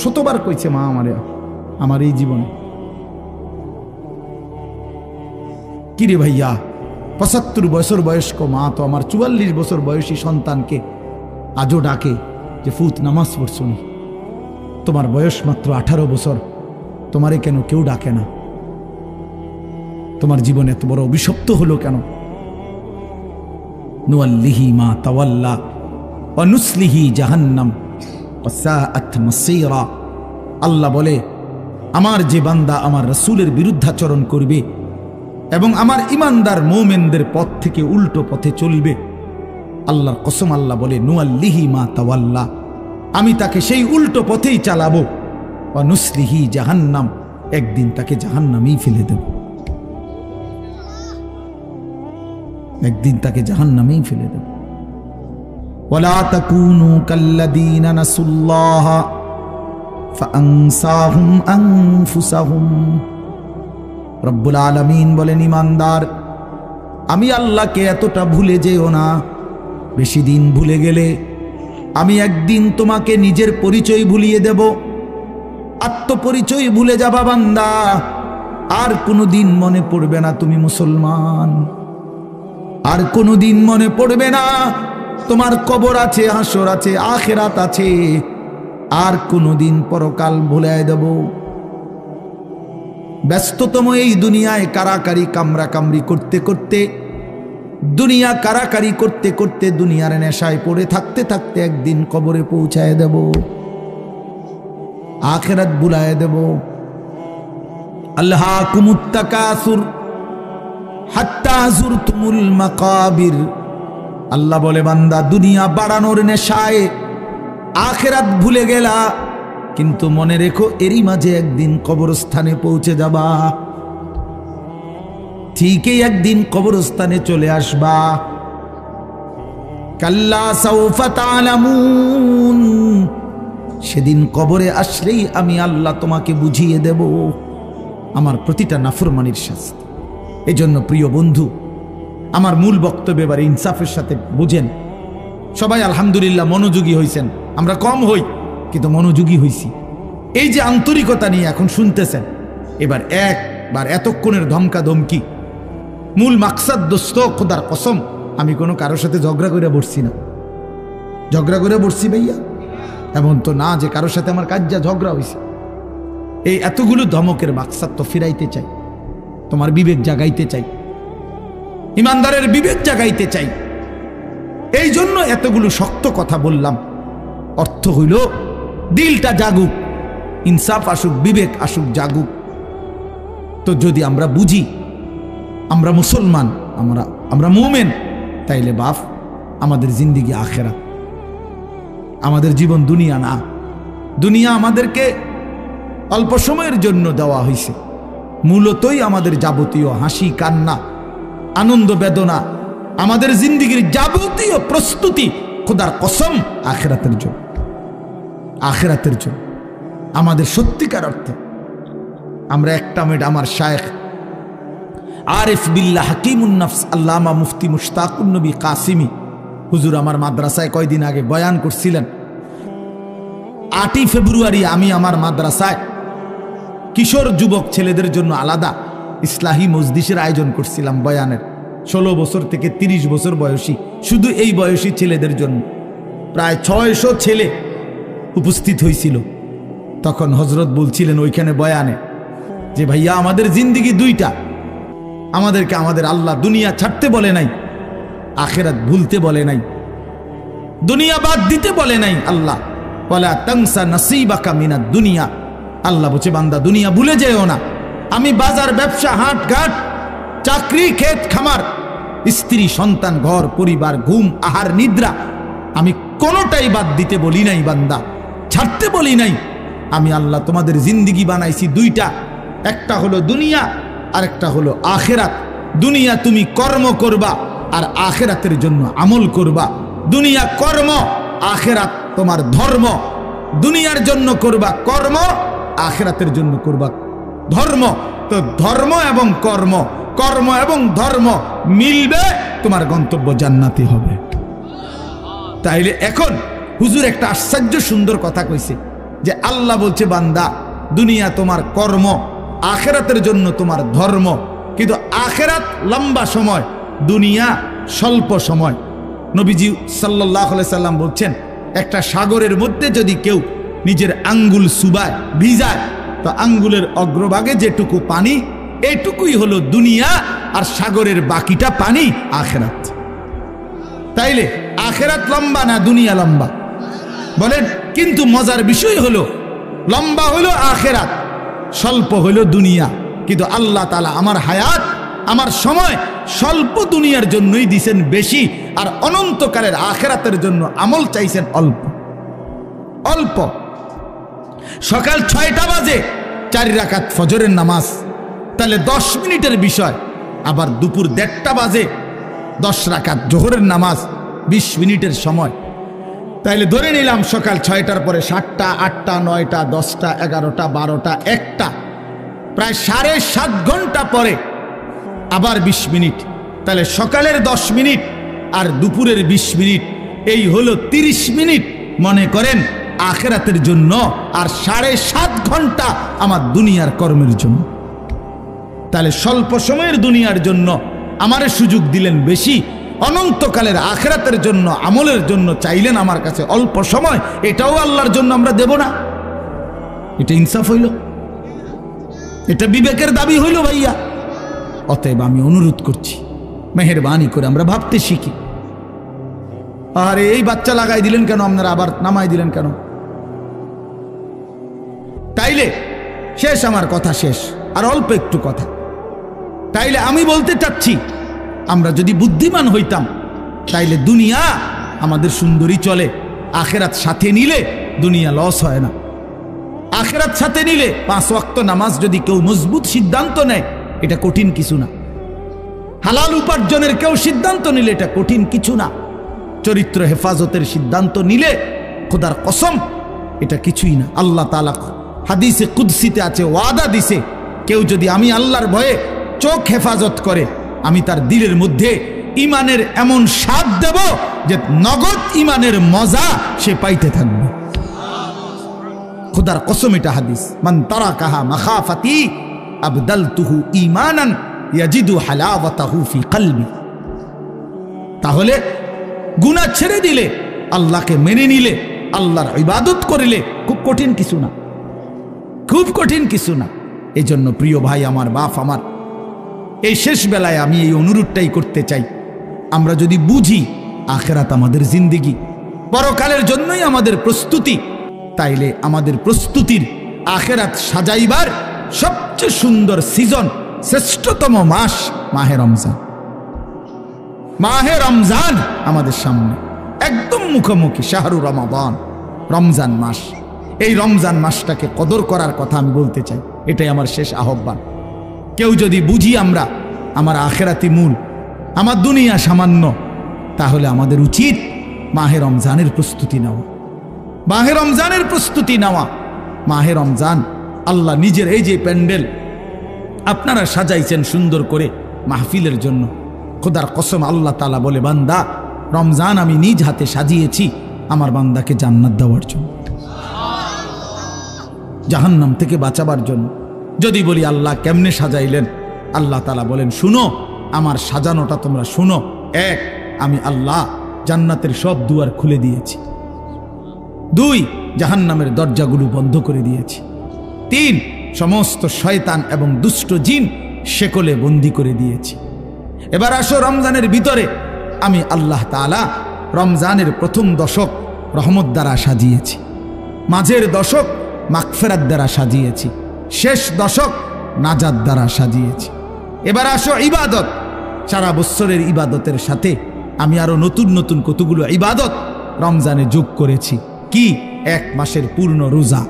শতবার কইছে মা আমারে আমার এই জীবনে। কিরে ভাইয়া, 75 বছর বয়স্ক মা তো আমার 44 বছর বয়সী সন্তানকে আজও ডাকে যে ফুত নামাজ পড়ছুনি, তোমার বয়স মাত্র 18 বছর, তোমারে কেন কেউ ডাকে না? তোমার জীবনে এত বড় অভিশপ্ত হলো কেন? নুয়াল্লিহি মা তাওয়াল্লা ওয়া নুসলিহি জাহান্নাম ওয়া সাআত মাসীরা। আল্লাহ বলে, আমার যে বান্দা আমার রাসূলের বিরুদ্ধাচরণ করবে এবং আমার ইমানদার মুমিনদের পথ থেকে উল্টো পথে চলবে, আল্লাহর কসম আল্লাহ বলে, নুয়াল্লিহি মা তাওয়াল্লা, আমি তাকে সেই উল্টো পথেই চালাবো, ওয়া নুসলিহি জাহান্নাম, একদিন তাকে জাহান্নামেই ফেলে দেব, একদিন তাকে জাহান্নামেই ফেলে দেব। ওয়ালা তাকুনু কাল্লাযীনা নাসুল্লাহ ফাআনসাহুম আনফুসাহুম। রব্বুল আলামিন বলেন, ইমানদার আমি আল্লাহকে এতটা ভুলে যেও না, বেশি দিন ভুলে গেলে আমি একদিন তোমাকে নিজের পরিচয় ভুলিয়ে দেব, আত্মপরিচয় ভুলে যাবা বান্দা, আর কোনোদিন মনে পড়বে না তুমি মুসলমান, আর কোনোদিন মনে পড়বে না তোমার কবর আছে, হাসর আছে, আখিরাত আছে, আর কোনোদিন পরকাল ভুলে দেব। ব্যস্ততম এই দুনিয়ায় কারাকারি কামড়াকামড়ি করতে করতে, দুনিয়া কারাকারি করতে করতে, দুনিয়ার নেশায় পড়ে থাকতে থাকতে একদিন কবরে পৌঁছায় দেব, আখিরাত বুলায় দেব। আল্লাহকুমুত তাকাসুর হাত্তা যুরতুমুল মাকাবির। আল্লাহ বলে, বান্দা দুনিয়া বাড়ানোর নেশায় আখিরাত ভুলে গেলা, কিন্তু মনে রেখো এরই মাঝে একদিন কবরস্থানে পৌঁছে যাবা, ঠিকই একদিন কবরস্থানে চলে আসবা। কাল্লা সাউফা তা'লামুন, সেদিন কবরে আসলেই আমি আল্লাহ তোমাকে বুঝিয়ে দেব আমার প্রতিটা নাফরমানির শাস্তি। এজন্য প্রিয় বন্ধু, আমার মূল বক্তব্য এবারে ইনসাফের সাথে বুঝেন। সবাই আলহামদুলিল্লাহ মনোযোগী হয়েছেন, আমরা কম হই কিন্তু মনোযোগী হইছি। এই যে আন্তরিকতা নিয়ে এখন শুনতেছেন, এবার একবার এতক্ষণের ধমকা ধমকি, মূল মাকসাদ দোস্ত খোদার কসম, আমি কোনো কারোর সাথে ঝগড়া করে বসছি না। ঝগড়া করে বসছি ভাইয়া এমন তো না যে কারোর সাথে আমার কাজ যা ঝগড়া হয়েছে। এই এতগুলো ধমকের মাকসাদ তো ফিরাইতে চাই, তোমার বিবেক জাগাইতে চাই, ইমানদারের বিবেক জাগাইতে চাই। এই জন্য এতগুলো শক্ত কথা বললাম। অর্থ হইল দিলটা জাগুক, ইনসাফ আসুক, বিবেক আসুক, জাগুক। তো যদি আমরা বুঝি আমরা মুসলমান, আমরা মুমিন, তাইলে বাপ আমাদের জিন্দিগি আখিরাত, আমাদের জীবন দুনিয়া না। দুনিয়া আমাদেরকে অল্প সময়ের জন্য দেওয়া হয়েছে, মূলতই আমাদের যাবতীয় হাসি কান্না আনন্দ বেদনা, আমাদের জিন্দিগির যাবতীয় প্রস্তুতি খোদার কসম আখিরাতের জন্য। আখিরাতের জন্য আমাদের সত্যিকার অর্থে আমরা একটা মিনিট আমার শায়েখ আরিফ বিল্লাহ হাকিমুন নফস আল্লামা মুফতি মুশতাকুন নবী কাসিমি হুজুর আমার মাদ্রাসায় কয়দিন আগে বয়ান করছিলেন। 8ই ফেব্রুয়ারি আমি আমার মাদ্রাসায় কিশোর যুবক ছেলেদের জন্য আলাদা ইসলাহি মজলিসের আয়োজন করছিলাম বয়ানের। 16 বছর থেকে 30 বছর বয়সী, শুধু এই বয়সী ছেলেদের জন্য প্রায় 600 ছেলে উপস্থিত হয়েছিল। তখন হজরত বলছিলেন ওইখানে বয়ানে যে ভাইয়া আমাদের জিন্দিগি দুইটা, আমাদেরকে আমাদের আল্লাহ দুনিয়া ছাড়তে বলে নাই, আখিরাত ভুলতে বলে নাই, দুনিয়া বাদ দিতে বলে নাই। আল্লাহ ওয়ালা তানসা নসিবাকা মিনাদ দুনিয়া, আল্লাহ বলছে বান্দা দুনিয়া ভুলে যেও না। আমি বাজার ব্যবসা হাট ঘাট চাকরি ক্ষেত খামার স্ত্রী সন্তান ঘর পরিবার ঘুম আহার নিদ্রা আমি কোনোটাই বাদ দিতে বলি নাই বান্দা, ছাড়তে বলি নাই। আমি আল্লাহ তোমাদের জিন্দিগি বানাইছি দুইটা, একটা হলো দুনিয়া আর একটা হলো আখিরাত। দুনিয়া তুমি কর্ম করবা আর আখিরাতের জন্য আমল করবা। দুনিয়া কর্ম, আখিরাত তোমার ধর্ম। দুনিয়ার জন্য করবা কর্ম, আখিরাতের জন্য করবা ধর্ম। তো ধর্ম এবং কর্ম, কর্ম এবং ধর্ম মিলবে, তোমার গন্তব্য জান্নাতি হবে। তাইলে এখন হুজুর একটা আশ্চর্য সুন্দর কথা কইছে যে আল্লাহ বলছে বান্দা দুনিয়া তোমার কর্ম, আখিরাতের জন্য তোমার ধর্ম। কিন্তু আখিরাত লম্বা সময়, দুনিয়া স্বল্প সময়। নবীজি সাল্লাল্লাহু আলাইহি সাল্লাম বলছেন একটা সাগরের মধ্যে যদি কেউ নিজের আঙ্গুল সুবায় ভিজায়, তো আঙ্গুলের অগ্রভাগে যেটুকু পানি এইটুকুই হলো দুনিয়া, আর সাগরের বাকিটা পানি আখিরাত। তাইলে আখিরাত লম্বা না দুনিয়া লম্বা বলেন? কিন্তু মজার বিষয় হলো লম্বা হলো আখিরাত, স্বল্প হলো দুনিয়া। কিন্তু আল্লাহ তাআলা আমার হায়াত, আমার সময় স্বল্প দুনিয়ার জন্যই দিছেন বেশি, আর অনন্তকালের আখিরাতের জন্য আমল চাইছেন অল্প অল্প। সকাল 6টা বাজে 4 রাকাত ফজরের নামাজ, তাহলে 10 মিনিটের বিষয়। আবার দুপুর 1:30টা বাজে 10 রাকাত জোহরের নামাজ, 20 মিনিটের সময়। তাইলে ধরে নিলাম সকাল 6টার পরে 7টা 8টা 9টা 10টা 11টা 12টা 1টা, প্রায় 7.5 ঘন্টা পরে আবার 20 মিনিট। তাহলে সকালের 10 মিনিট আর দুপুরের 20 মিনিট, এই হলো 30 মিনিট মনে করেন আখিরাতের জন্য, আর 7.5 ঘন্টা আমার দুনিয়ার কর্মের জন্য। তাহলে স্বল্প সময়ের দুনিয়ার জন্য আমারে সুযোগ দিলেন বেশি, অনন্তকালের আখিরাতের জন্য আমলের জন্য চাইলেন আমার কাছে অল্প সময়। এটাও আল্লাহর জন্য আমরা দেব না? এটা ইনসাফ হইল? এটা বিবেকের দাবি হইল ভাইয়া। অতএব আমি অনুরোধ করছি, মেহেরবানি করে আমরা ভাবতে শিখি। আরে এই বাচ্চা লাগাই দিলেন কেন আপনারা, আবার নামাই দিলেন কেন? তাইলে শেষ, আমার কথা শেষ, আর অল্প একটু কথা। তাইলে আমি বলতে চাচ্ছি, আমরা যদি বুদ্ধিমান হইতাম তাইলে দুনিয়া আমাদের সুন্দরী চলে, আখেরাত সাথে নিলে দুনিয়া লস হয় না। আখেরাত সাথে নিলে 5 ওয়াক্ত নামাজ যদি কেউ মজবুত সিদ্ধান্ত নেয়, এটা কঠিন কিছু না। হালাল উপার্জনের কেউ সিদ্ধান্ত নিলে এটা কঠিন কিছু না। চরিত্র হেফাজতের সিদ্ধান্ত নিলে খোদার কসম এটা কিছুই না। আল্লাহ তাআলা হাদিসে কুদসিতে আছে, ওয়াদা দিছে, কেউ যদি আমি আল্লাহর ভয়ে চোখ হেফাজত করে, আমি তার দিলের মধ্যে ইমানের এমন স্বাদ দেব যে নগদ ইমানের মজা সে পাইতে থাকবে। খোদার কসম এটা হাদিস। মান তারাকাহা মাখাফাতি আবদালতুহু ঈমানান ইয়াজিদু হালাওয়াতাহু ফি কলবি। তাহলে গুনাহ ছেড়ে দিলে, আল্লাহকে মেনে নিলে, আল্লাহর ইবাদত করিলে খুব কঠিন কিছু না, খুব কঠিন কিছু না। এজন্য প্রিয় ভাই আমার, বাপ আমার, এই শেষ বেলায় আমি এই অনুরোধটাই করতে চাই, আমরা যদি বুঝি আখিরাত আমাদের জিন্দেগি, পরকালের জন্যই আমাদের প্রস্তুতি, তাইলে আমাদের প্রস্তুতির আখিরাত সাজাইবার সবচেয়ে সুন্দর সিজন, শ্রেষ্ঠতম মাস মাহে রমজান। মাহে রমজান আমাদের সামনে একদম মুখোমুখি, শাহরু রমাদান, রমজান মাস। এই রমজান মাসটাকে কদর করার কথা আমি বলতে চাই, এটাই আমার শেষ আহ্বান। কেউ যদি বুঝি আমরা আমার আখিরাতি মূল, আমার দুনিয়া সামান্য, তাহলে আমাদের উচিত মাহে রমজানের প্রস্তুতি নেওয়া, মাহে রমজানের প্রস্তুতি নেওয়া। মাহে রমজান আল্লাহ নিজের এই যে প্যান্ডেল আপনারা সাজাইছেন সুন্দর করে মাহফিলের জন্য, খোদার কসম আল্লাহ তাআলা বলে, বান্দা রমজান আমি নিজ হাতে সাজিয়েছি আমার বান্দাকে জান্নাত দেওয়ার জন্য, জাহান্নাম থেকে বাঁচাবার জন্য। যদি বলি আল্লাহ কেমনে সাজাইলেন, আল্লাহ তাআলা বলেন, শুনো আমার সাজানোটা তোমরা শুনো। 1, আমি আল্লাহ জান্নাতের সব দুয়ার খুলে দিয়েছি। 2, জাহান্নামের দরজাগুলো বন্ধ করে দিয়েছি। 3, সমস্ত শয়তান এবং দুষ্ট জিন শেকলে বন্দী করে দিয়েছি। এবার আসো রমজানের ভিতরে, আমি আল্লাহ তাআলা রমজানের প্রথম দশক রহমত দ্বারা সাজিয়েছি, মাঝের দশক মাগফিরাত দ্বারা সাজিয়েছি, শেষ দশক নাজাত দ্বারা সাজিয়েছি। এবার আসো ইবাদত, সারা বছরের ইবাদতের সাথে আমি আরো নতুন নতুন কতগুলো ইবাদত রমজানে যোগ করেছি। কি? 1 মাসের পূর্ণ রোজা,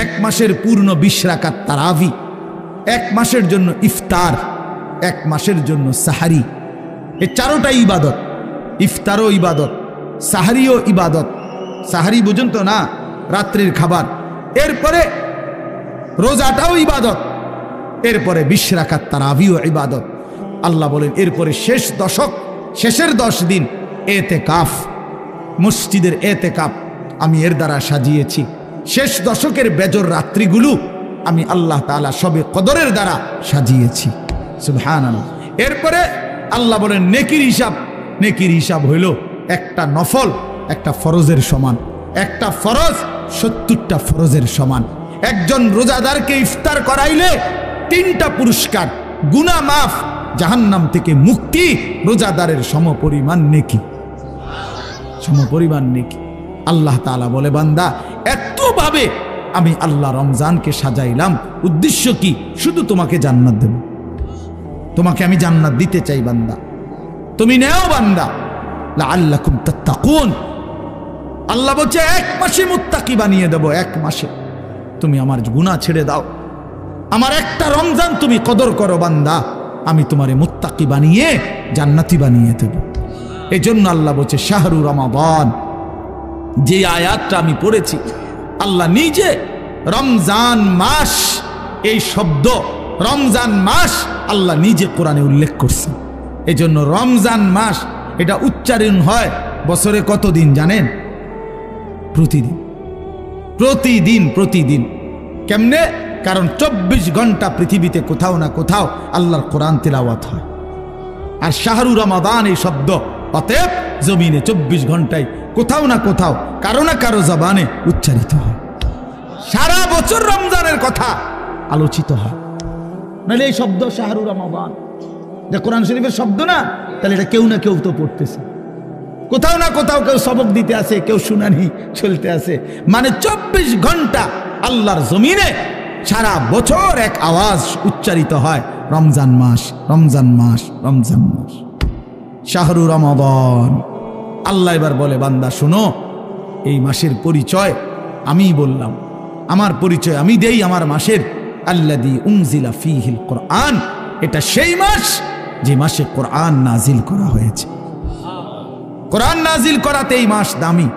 1 মাসের পূর্ণ 20 রাকাত তারাবি, 1 মাসের জন্য ইফতার, 1 মাসের জন্য সাহারি। এই 4টা ইবাদত, ইফতারও ইবাদত, সাহারিও ইবাদত। সাহারি বুঝুন তো না, রাত্রির খাবার। এরপরে রোজাটাও ইবাদত, এরপরে 20 রাকাত তারাবিও ইবাদত। আল্লাহ বলেন এরপরে শেষ দশক, শেষের 10 দিন এতেকাফ, মসজিদের এতেকাফ আমি এর দ্বারা সাজিয়েছি। শেষ দশকের বেজর রাত্রিগুলো আমি আল্লাহ তাআলা সবে কদরের দ্বারা সাজিয়েছি। সুবহানাল্লাহ। এরপরে আল্লাহ বলেন নেকির হিসাব, নেকির হিসাব হইল একটা নফল একটা ফরজের সমান, একটা ফরজ 70টা ফরজের সমান। একজন রোজাদারকে ইফতার করাইলে 3টা পুরস্কার, গুনাহ মাফ, জাহান্নাম থেকে মুক্তি, রোজাদারের সমপরিমাণ নেকি, সমপরিমাণ নেকি। আল্লাহ তাআলা বলে, বান্দা এতভাবে আমি আল্লাহ রমজানকে সাজাইলাম, উদ্দেশ্য কি? শুধু তোমাকে জান্নাত দেব, তোমাকে আমি জান্নাত দিতে চাই বান্দা, তুমি নেও বান্দা, লাআল্লাকুম তাত্তাকুন। আল্লাহ বলছে 1 মাসে মুত্তাকি বানিয়ে দেব, 1 মাসে তুমি আমার গুনাহ ছেড়ে দাও, আমার একটা রমজান তুমি কদর করো বান্দা, আমি তোমারে মুত্তাকি বানিয়ে জান্নাতি বানিয়ে দেব। এই জন্য আল্লাহ বলছে শাহরু রমাদান। যে আয়াতটা আমি পড়েছি, আল্লাহ নিজে রমজান মাস, এই শব্দ রমজান মাস আল্লাহ নিজে কোরআনে উল্লেখ করছেন। এই জন্য রমজান মাস এটা উচ্চারণ হয় বছরে কত দিন জানেন? প্রতিদিন, প্রতিদিন, প্রতিদিন। কেমনে? কারণ 24 ঘন্টা পৃথিবীতে কোথাও না কোথাও আল্লাহর কোরআন তেলাওয়াত হয়। আর শাহরু রমাদান এই শব্দ অতএব জমিনে 24 ঘন্টায় কোথাও না কোথাও কারো না কারো জবানে উচ্চারিত হয়। সারা বছর রমজানের কথা আলোচিত হয়। নাহলে এই শব্দ শাহরু রমাদান যে কোরআন শরীফের শব্দ না, তাহলে এটা কেউ না কেউ তো পড়তেছে, কোথাও না কোথাও কেউ সবক দিতে আসে, কেউ শুনানি চলতে আসে। মানে 24 ঘন্টা আল্লাহর জমিনে সারা বছর এক আওয়াজ উচ্চারিত হয়, রমজান মাস, রমজান মাস, রমজান মাস, শাহরু রমাদান। আল্লাহ এবার বলে, বান্দা শোনো, এই মাসের পরিচয় আমি বললাম, আমার পরিচয় আমি দেই আমার মাসের। আল্লাযী উনজিলা ফীহিল কোরআন, এটা সেই মাস যে মাসে কোরআন নাজিল করা হয়েছে। কোরআন নাজিল করাতে এই মাস দামি।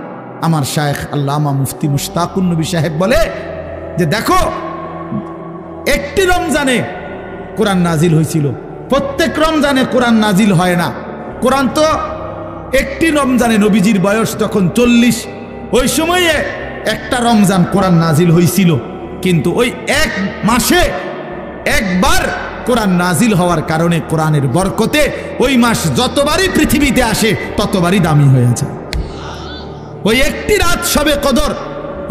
আমার শায়েখ আল্লামা মুফতি মুশতাকুন নবী সাহেব বলে যে দেখো, একটি রমজানে কোরআন নাজিল হয়েছিল, প্রত্যেক রমজানে কোরআন নাজিল হয় না। কোরআন তো একটি রমজানে, নবীজির বয়স তখন 40, ওই সময়ে একটা রমজান কোরআন নাজিল হয়েছিল। কিন্তু ওই এক মাসে একবার কোরআন নাজিল হওয়ার কারণে কোরআনের বরকতে ওই মাস যতবারই পৃথিবীতে আসে ততবারই দামি হয়ে যায়। ওই একটি রাত শবে কদর,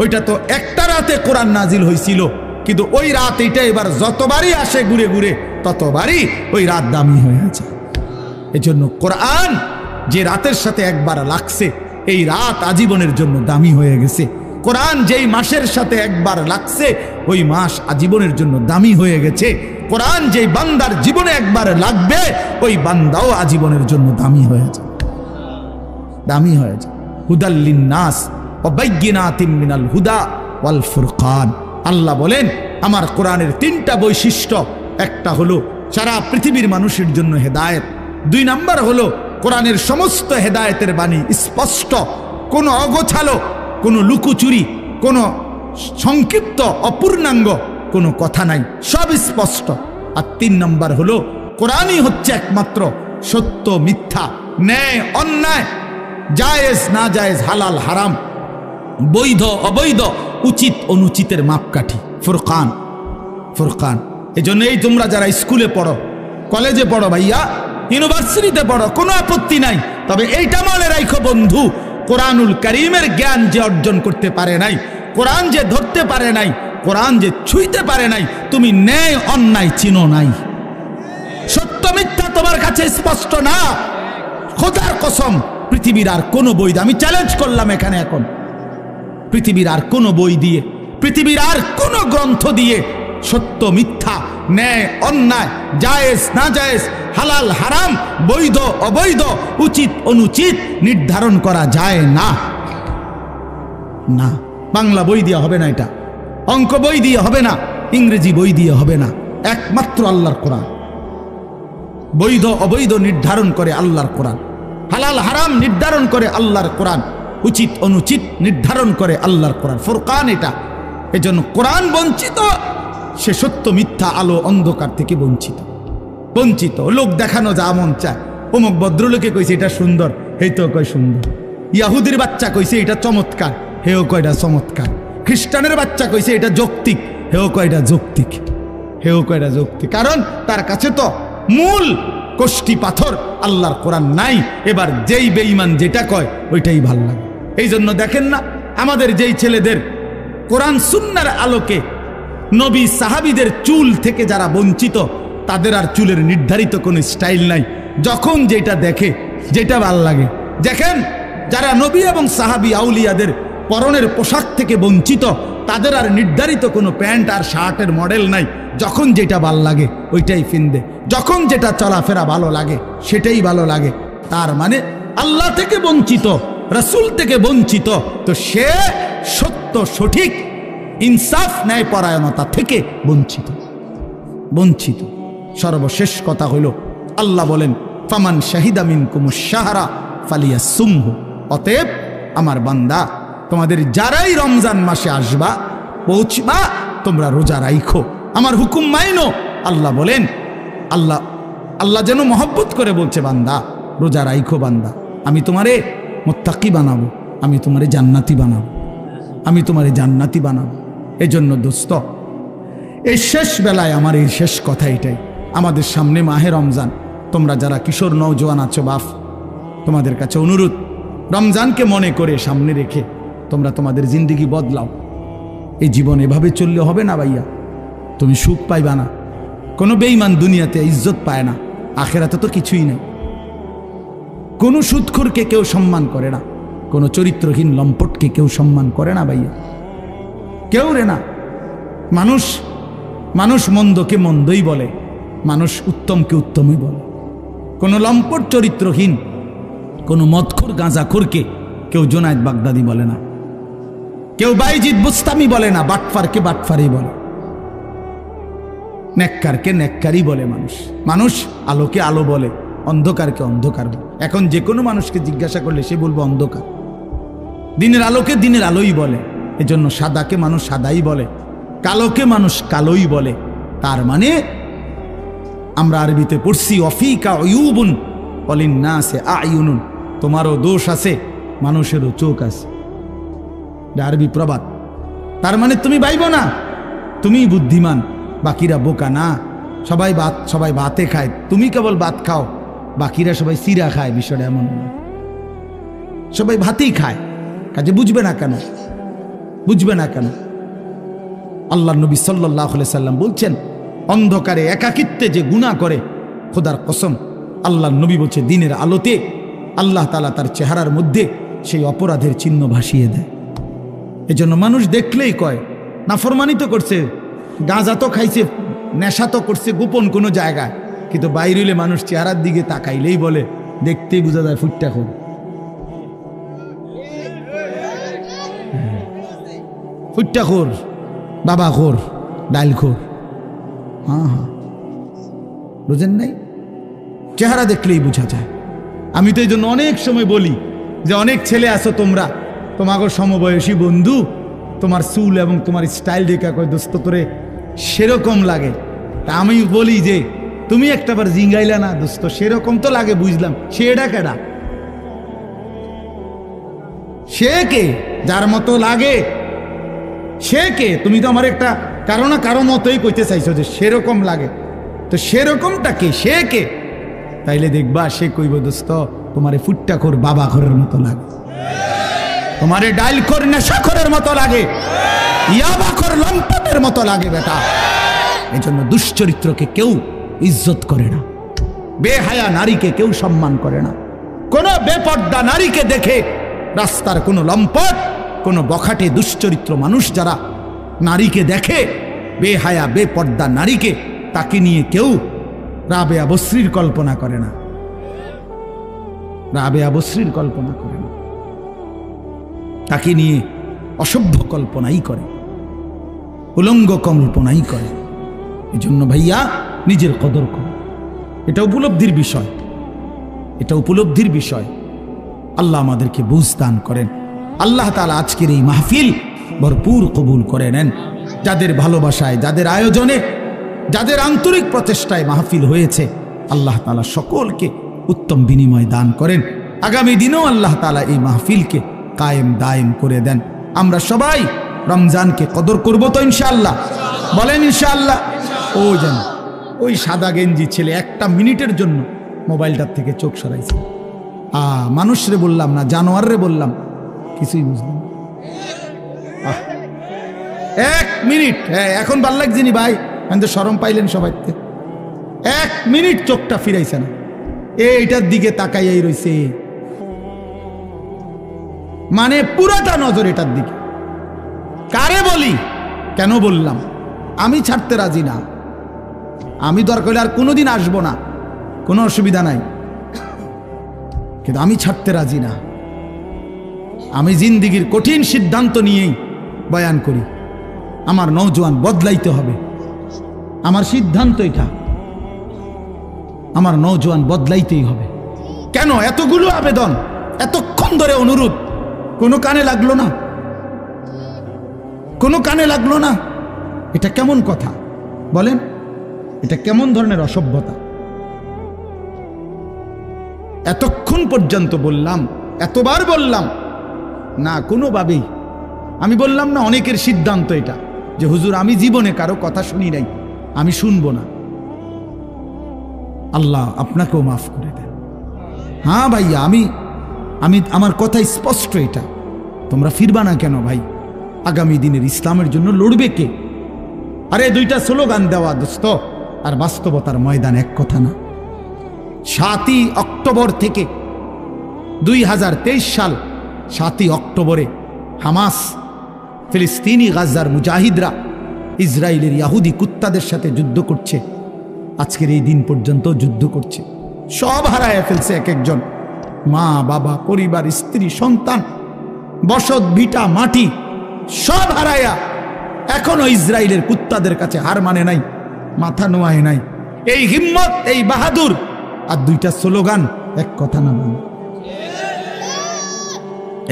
ওইটা তো একটা রাতে কোরআন নাজিল হয়েছিল, কিন্তু ওই রাত এটা এবার যতবারই আসে ঘুরে ঘুরে ততবারই ওই রাত দামি হয়ে যায়। এজন্য কোরআন যে রাতের সাথে একবার লাগছে, এই রাত আজীবনের জন্য দামি হয়ে গেছে। কোরআন যেই মাসের সাথে একবার লাগছে, ওই মাস আজীবনের জন্য দামি হয়ে গেছে। কোরআন যেই বান্দার জীবনে একবার লাগবে, ওই বান্দাও আজীবনের জন্য দামি হয়ে যায়, দামি হয়ে যায়। হুদাল লিন্নাস ওয়া বাইয়িনাতিম মিনাল হুদা ওয়াল ফুরকান। আল্লাহ বলেন, আমার কোরআনের 3টা বৈশিষ্ট্য। একটা হলো সারা পৃথিবীর মানুষের জন্য হেদায়েত। 2 নাম্বার হলো কোরআনের সমস্ত হেদায়েতের বাণী স্পষ্ট, কোনো অগোছালো, কোনো লুকোচুরি, কোনো সংক্ষিপ্ত অপূর্ণাঙ্গ কোনো কথা নাই, সব স্পষ্ট। আর 3 নাম্বার হলো কোরআনই হচ্ছে একমাত্র সত্য মিথ্যা, ন্যায় অন্যায়, জায়েজ না জায়েজ, হালাল হারাম, বৈধ অবৈধ, উচিত অনুচিতের মাপকাঠি। ফুরকান, ফুরকান। এজন্য এই তোমরা যারা স্কুলে পড়ো, কলেজে পড়ো ভাইয়া, ইউনিভার্সিটিতে পড়ো, কোনো আপত্তি নাই, তবে এইটা মনে রাখো বন্ধু, কোরআনুল কারীমের জ্ঞান যে অর্জন করতে পারে নাই, কোরআন যে ধরতে পারে নাই, কোরআন যে ছুঁইতে পারে নাই, তুমি ন্যায় অন্যায় চিনো নাই, সত্য মিথ্যা তোমার কাছে স্পষ্ট না। খোদার কসম, পৃথিবীর আর কোনো বই দিয়ে, আমি চ্যালেঞ্জ করলাম এখানে এখন, পৃথিবীর আর কোনো বই দিয়ে, পৃথিবীর আর কোনো গ্রন্থ দিয়ে সত্য মিথ্যা, ন্যায় অন্যায়, জায়েজ না জায়েজ, হালাল হারাম, বৈধ অবৈধ, উচিত অনুচিত নির্ধারণ করা যায় না। না, বাংলা বই দিয়ে হবে না, এটা অঙ্ক বই দিয়ে হবে না, ইংরেজি বই দিয়ে হবে না, একমাত্র আল্লাহর কোরআন। বৈধ অবৈধ নির্ধারণ করে আল্লাহর কোরআন, হালাল হারাম নির্ধারণ করে আল্লাহর কোরআন, উচিত অনুচিত নির্ধারণ করে আল্লাহর কোরআন। ফুরকান এটা। এজন্য কোরআন বঞ্চিত, সে সত্য মিথ্যা, আলো অন্ধকার থেকে বঞ্চিত, বঞ্চিত। লোক দেখানো যা মন চায়, অমুক ভদ্রলোকে কইছে এটা সুন্দর, এই তো কয় সুন্দর। ইয়াহুদির বাচ্চা কইছে এটা চমৎকার, হেও কয়টা চমৎকার। খ্রিস্টানের বাচ্চা কইছে এটা যৌক্তিক, হেও কয়টা যৌক্তিক, হেও কয়টা যৌক্তিক। কারণ তার কাছে তো মূল কষ্টি পাথর আল্লাহর কোরআন নাই। এবার যেই বেঈমান যেটা কয় ওইটাই ভাল লাগে। এই জন্য দেখেন না, আমাদের যেই ছেলেদের কোরআন সুন্নাহর আলোকে নবী সাহাবীদের চুল থেকে যারা বঞ্চিত, তাদের আর চুলের নির্ধারিত কোনো স্টাইল নাই, যখন যেটা দেখে, যেটা ভাল লাগে। দেখেন, যারা নবী এবং সাহাবী আউলিয়াদের পরনের পোশাক থেকে বঞ্চিত, তাদের আর নির্ধারিত কোনো প্যান্ট আর শার্টের মডেল নাই, যখন যেটা ভাল লাগে ওইটাই কিনবে, যখন যেটা চলাফেরা ভালো লাগে সেটাই ভালো লাগে। তার মানে আল্লাহ থেকে বঞ্চিত, রাসূল থেকে বঞ্চিত, তো সে সত্য সঠিক ইনসাফ ন্যায় পরায়ণতা থেকে বঞ্চিত, বঞ্চিত। সর্বশেষ কথা হইল, আল্লাহ বলেন, ফামান শাহিদা মিনকুমুশ শাহরা ফালিয়াসুমহু। অতএব আমার বান্দা, তোমাদের যারাই রমজান মাসে আসবা, পৌঁছবা, তোমরা রোজা রাইখো, আমার হুকুম মাইনো। আল্লাহ বলেন, আল্লাহ যেন মহব্বত করে বলছে, বান্দা রোজা রাইখো, বান্দা আমি তোমারে মুত্তাকি বানাবো, আমি তোমারে জান্নাতি বানাবো, আমি তোমারে জান্নাতি বানাবো। এজন্য দোস্ত, এই শেষ বেলায় আমার এই শেষ কথা এটাই, আমাদের সামনে মাহে রমজান। তোমরা যারা কিশোর নওজোয়ান আছো বাপ, তোমাদের কাছে অনুরোধ, রমজানকে মনে করে সামনে রেখে তোমরা তোমাদের জিন্দেগি বদলাও। এই জীবন এভাবে চললে হবে না ভাইয়া, তুমি সুখ পাইবা না। কোনো বেঈমান দুনিয়াতে ইজ্জত পায় না, আখেরাতে তো কিছুই নেই। কোনো সুদখোরকে কেউ সম্মান করে না, কোনো চরিত্রহীন লম্পটকে কেউ সম্মান করে না ভাইয়া, কেউ রে না। মানুষ মন্দকে মন্দই বলে, মানুষ উত্তমকে উত্তমই বলে। কোনো লম্পট চরিত্রহীন, কোনো মদখোর গাঁজাখোরকে কেউ জোনায়েদ বাগদাদি বলে না, কেউ বাইজিদ বুস্তামি বলে না, বাটফারকে বাটফারই বলে, নেককারকে নেককারই বলে। মানুষ আলোকে আলো বলে, অন্ধকারকে অন্ধকার বলে। এখন যে কোনো মানুষকে জিজ্ঞাসা করলে সে বলবো অন্ধকার। দিনের আলোকে দিনের আলোই বলে, এজন্য সাদাকে মানুষ সাদাই বলে, কালোকে মানুষ কালোই বলে। তার মানে আমরা আরবিতে পড়ছি অফিকা উয়ুবুন ওয়ালিন্নাসি আয়ুনুন, তোমারও দোষ আছে, মানুষেরও চোখ আছে। আরবি প্রবাদ। তার মানে তুমি ভাইবো না তুমি বুদ্ধিমান, বাকিরা বোকা না। সবাই ভাতে খায়, তুমি কেবল ভাত খাও, বাকিরা সবাই চিরা খায়। বিষয়টা এমন না, সবাই ভাতেই খায়, কাজে বুঝবে না কেন? আল্লাহ নবী সাল্লাল্লাহু আলাইহি সাল্লাম বলছেন, অন্ধকারে একাকিত্বে যে গুনাহ করে, খোদার কসম আল্লাহ নবী বলছে দিনের আলোতে আল্লাহ তাআলা তার চেহারার মধ্যে সেই অপরাধের চিহ্ন ভাসিয়ে দেয়। এজন্য মানুষ দেখলেই কয় নাফরমানি তো করছে, গাঁজা তো খাইছে, নেশা তো করছে গোপন কোনো জায়গায়, কিন্তু বাইরে হইলে মানুষ চেহারার দিকে তাকাইলেই বলে, দেখতেই বোঝা যায় ফুটটা খোর। ফুটটা খোর, বাবা খোর, ডাইল খোর। হ্যাঁ, বুঝেন নাই? চেহারা দেখলেই বোঝা যায়। আমি তো এই জন্য অনেক সময় বলি যে অনেক ছেলে আছো তোমরা, তোমাকে সমবয়সী বন্ধু, তোমার চুল এবং তোমার স্টাইল দেখে কয় দোস্ত তোরে সেরকম লাগে। তা আমি বলি যে তুমি একটাবার জিঙ্গাইলা না দোস্ত, সেরকম তো লাগে বুঝলাম, সেটা কেডা? সে কে? যার মতো লাগে সে কে? তুমি তো আমার একটা কারো না কারো মতোই কইতে চাইছো যে সেরকম লাগে, তো সেরকমটা কে? সে কে? তাইলে দেখবা সে কইব দোস্ত তোমারে ফুট্টাখোর বাবাখোরের মতো লাগে, তোমারে ডাইলখোর নেশাখোরের মতো লাগে, ইয়াবাখোর লম্পটের মতো লাগে বেটা। এই জন্য দুশ্চরিত্রকে কেউ ইজ্জত করে না, বেহায়া নারীকে কেউ সম্মান করে না। কোন বেপর্দা নারীকে দেখে রাস্তার কোন লম্পট, কোন বখাটে দুশ্চরিত্র মানুষ যারা নারীকে দেখে, বেহায়া বেপর্দা নারীকে, তাকে নিয়ে কেউ রাবেয়া বসরির কল্পনা করে না, রাবেয়া বসরির কল্পনা করে না, তাকে নিয়ে অসভ্য কল্পনাই করে, উলঙ্গ কল্পনাই করে। এই জন্য ভাইয়া নিজের কদর করো, এটা উপলব্ধির বিষয়, এটা উপলব্ধির বিষয়। আল্লাহ আমাদেরকে বুঝ দান করেন। আল্লাহ তাআলা আজকের এই মাহফিল ভরপুর কবুল করে নেন। যাদের ভালোবাসায়, যাদের আয়োজনে, যাদের আন্তরিক প্রচেষ্টায় মাহফিল হয়েছে, আল্লাহ তাআলা সকলকে উত্তম বিনিময় দান করেন। আগামী দিনেও আল্লাহ তাআলা এই মাহফিলকে কায়েম দায়েম করে দেন। আমরা সবাই রমজানকে কদর করব তো ইনশাআল্লাহ, বলেন ইনশাআল্লাহ। ওই যেন ওই সাদা গেঞ্জি ছেলে একটা মিনিটের জন্য মোবাইলটার থেকে চোখ সরাইছে। মানুষরে বললাম না, জানোয়াররে বললাম, কিছুই বুঝলাম। 1 মিনিট, হ্যাঁ এখন ভাল লাগছে নি ভাই, আমি তো শরম পাইলেন সবাই। 1 মিনিট চোখটা ফিরাইছে না, এইটার দিকে তাকাইয়াই রইছে, মানে পুরাটা নজর এটার দিকে। কারে বলি, কেন বললাম? আমি ছাড়তে রাজি না, আমি দরকার হলে আর কোনোদিন আসবো না, কোনো অসুবিধা নাই, কিন্তু আমি ছাড়তে রাজি না। আমি জিন্দিগির কঠিন সিদ্ধান্ত নিয়েই বয়ান করি, আমার নওজোয়ান বদলাইতে হবে, আমার সিদ্ধান্ত এটা, আমার নওজোয়ান বদলাইতেই হবে। কেন এতগুলো আবেদন, এতক্ষণ ধরে অনুরোধ, কোনো কানে লাগলো না, কোনো কানে লাগলো না? এটা কেমন কথা বলেন? এটা কেমন ধরনের অসভ্যতা? এতক্ষণ পর্যন্ত বললাম, এতবার বললাম না, কোনোভাবেই। আমি বললাম না, অনেকের সিদ্ধান্ত এটা যে হুজুর আমি জীবনে কারো কথা শুনি নাই, আমি শুনবো না। আল্লাহ আপনাকেও মাফ করে দেন। হ্যাঁ ভাইয়া, আমি আমার কথা স্পষ্ট, এটা তোমরা ফিরবা না কেন ভাই? আগামী দিনের ইসলামের জন্য লড়বে কে? আরে দুইটা স্লোগান দেওয়া দোস্ত আর বাস্তবতার ময়দান এক কথা না। 7ই অক্টোবর থেকে 2023 সাল 7ই অক্টোবরে হামাস ফিলিস্তিনি গাজার মুজাহিদরা ইসরায়েলের ইহুদি কুত্তাদের সাথে যুদ্ধ করছে। আজকের এই দিন পর্যন্ত যুদ্ধ করছে। সব হারায় ফেলছে এক একজন, মা বাবা, পরিবার, স্ত্রী, সন্তান, বসত ভিটা, মাটি সব হারায়া এখনো ইসরায়েলের কুত্তাদের কাছে হার মানে নাই, মাথা নোয়ায় নাই। এই হিম্মত, এই বাহাদুর আর দুইটা স্লোগান এক কথা না,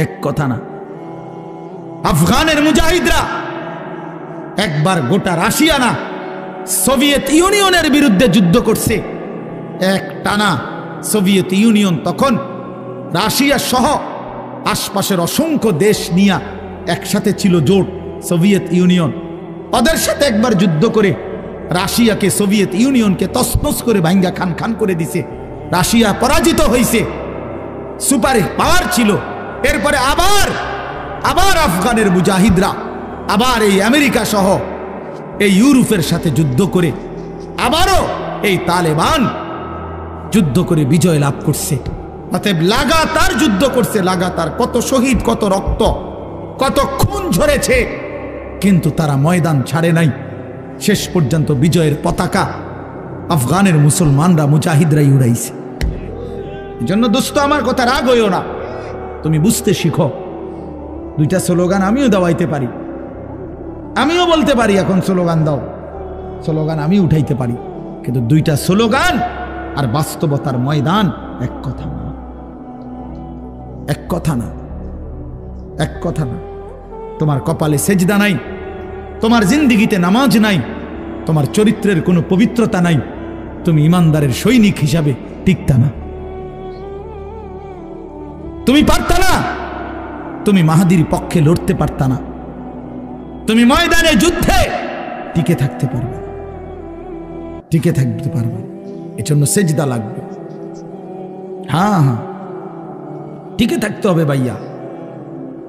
এক কথা না। আফগানের মুজাহিদরা একবার গোটা রাশিয়া না, সোভিয়েত ইউনিয়নের বিরুদ্ধে যুদ্ধ করছে এক টানা। সোভিয়েত ইউনিয়ন তখন রাশিয়া সহ আশপাশের অসংখ্য দেশ নিয়ে একসাথে ছিল, জোট সোভিয়েত ইউনিয়ন। ওদের সাথে একবার যুদ্ধ করে রাশিয়াকে, সোভিয়েত ইউনিয়নকে তছনছ করে ভাঙ্গা খান খান করে দিছে। রাশিয়া পরাজিত হয়েছে, সুপার পাওয়ার ছিল। এরপরে আবার আফগানের মুজাহিদরা আবার এই আমেরিকা সহ এই ইউরোপের সাথে যুদ্ধ করে আবারও এই তালেবান যুদ্ধ করে বিজয় লাভ করছে। অতএব লাগাতার যুদ্ধ করছে, লাগাতার কত শহীদ, কত রক্ত, কত খুন ঝরেছে, কিন্তু তারা ময়দান ছাড়ে নাই। শেষ পর্যন্ত বিজয়ের পতাকা আফগানের মুসলমানরা, মুজাহিদরাই উড়াইছে। এই জন্য দোস্ত আমার কথা রাগ হইও না, তুমি বুঝতে শিখো। দুইটা স্লোগান আমিও দেওয়াইতে পারি, আমিও বলতে পারি এখন স্লোগান দাও, স্লোগান আমি উঠাইতে পারি, কিন্তু দুইটা স্লোগান আর বাস্তবতার ময়দান এক কথা না, এক কথা না, এক কথা না। তোমার কপালে সেজদা নাই, তোমার জিন্দিগিতে নামাজ নাই, তোমার চরিত্রের কোনো পবিত্রতা নাই, তুমি ইমানদারের সৈনিক হিসাবে টিকতা না, তুমি পারতা না, তুমি মাহাদির পক্ষে লড়তে পারতা না, তুমি ময়দানে যুদ্ধে টিকে থাকতে পারবে, টিকে থাকতে পারবে। এজন্য সেজদা লাগবে। হ্যাঁ হ্যাঁ, টিকে থাকতে হবে ভাইয়া।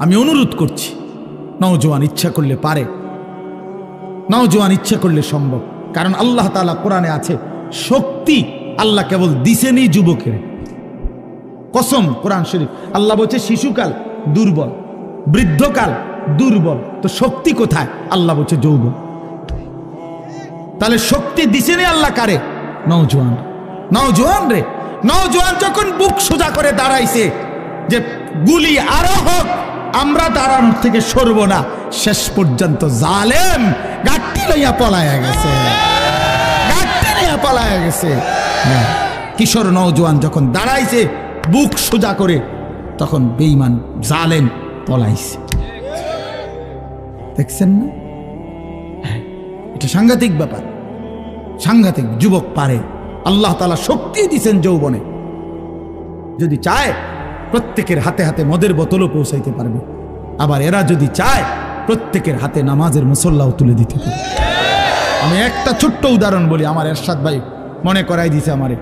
আমি অনুরোধ করছি, নওজোয়ান ইচ্ছা করলে পারে, নওজোয়ান ইচ্ছা করলে সম্ভব। কারণ আল্লাহ তাআলা কোরআনে আছে, শক্তি আল্লাহ কেবল দিছেনই যুবকের। কসম, কোরআন শরীফ আল্লাহ বলছে শিশুকাল দুর্বল, বৃদ্ধকাল দুর্বল, তো শক্তি কোথায়? আল্লাহ বলছে যৌবন। তাহলে শক্তি দিছেনই আল্লাহ কারে? নওজোয়ান, নওজোয়ান রে। নওজোয়ান যখন বুক সোজা করে দাঁড়াইছে যে গুলি আরো হোক, আমরা দাঁড়ানোর থেকে সরব না, শেষ পর্যন্ত জালেম গাট্টি লইয়া পলায়া গেছে, গাট্টি লইয়া পলায়া গেছে। কিশোর নওজোয়ান যখন দাঁড়াইছে বুক সোজা করে, তখন বেঈমান জালেম পলাইছে। দেখছেন না? এটা সাংঘাতিক ব্যাপার, সাংঘাতিক। যুবক পারে, আল্লাহ তাআলা শক্তি দিয়েছেন যৌবনে। যদি চায় প্রত্যেকের হাতে হাতে মদের বোতলও পৌঁছাইতে পারবে, আবার এরা যদি চায় প্রত্যেকের হাতে নামাজের মুসল্লাও তুলে দিতে পারবে। আমি একটা ছোট্ট উদাহরণ বলি, আমার এরশাদ ভাই মনে করাই দিছে আমারে।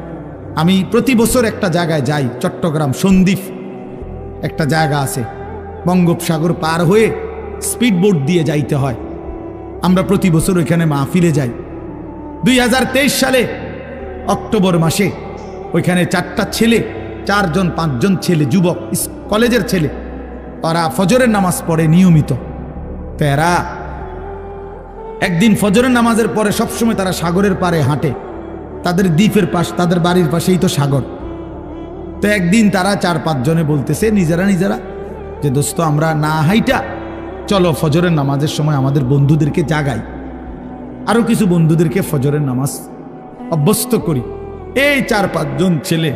আমি প্রতি বছর একটা জায়গায় যাই, চট্টগ্রাম সন্দ্বীপ একটা জায়গা আছে, বঙ্গোপসাগর পার হয়ে স্পিড বোট দিয়ে যাইতে হয়। আমরা প্রতি বছর ওইখানে মাহফিলে যাই। 2023 সালে অক্টোবর মাসে ওইখানে 4টা ছেলে, 4-5 ছেলে, যুবক, কলেজের ছেলে, ওরা ফজরের নামাজ পড়ে নিয়মিত। তো এরা একদিন ফজরের নামাজের পরে সবসময় তারা সাগরের পাড়ে হাঁটে, তাদের দ্বীপের পাশ, তাদের বাড়ির পাশেই তো সাগর। তো একদিন তারা 4-5 জনে বলতেছে নিজেরা নিজেরা যে দোস্ত আমরা না হাইটা চলো ফজরের নামাজের সময় আমাদের বন্ধুদেরকে জাগাই, আরো কিছু বন্ধুদেরকে ফজরের নামাজ অভ্যস্ত করি। এই 4-5 জন ছেলে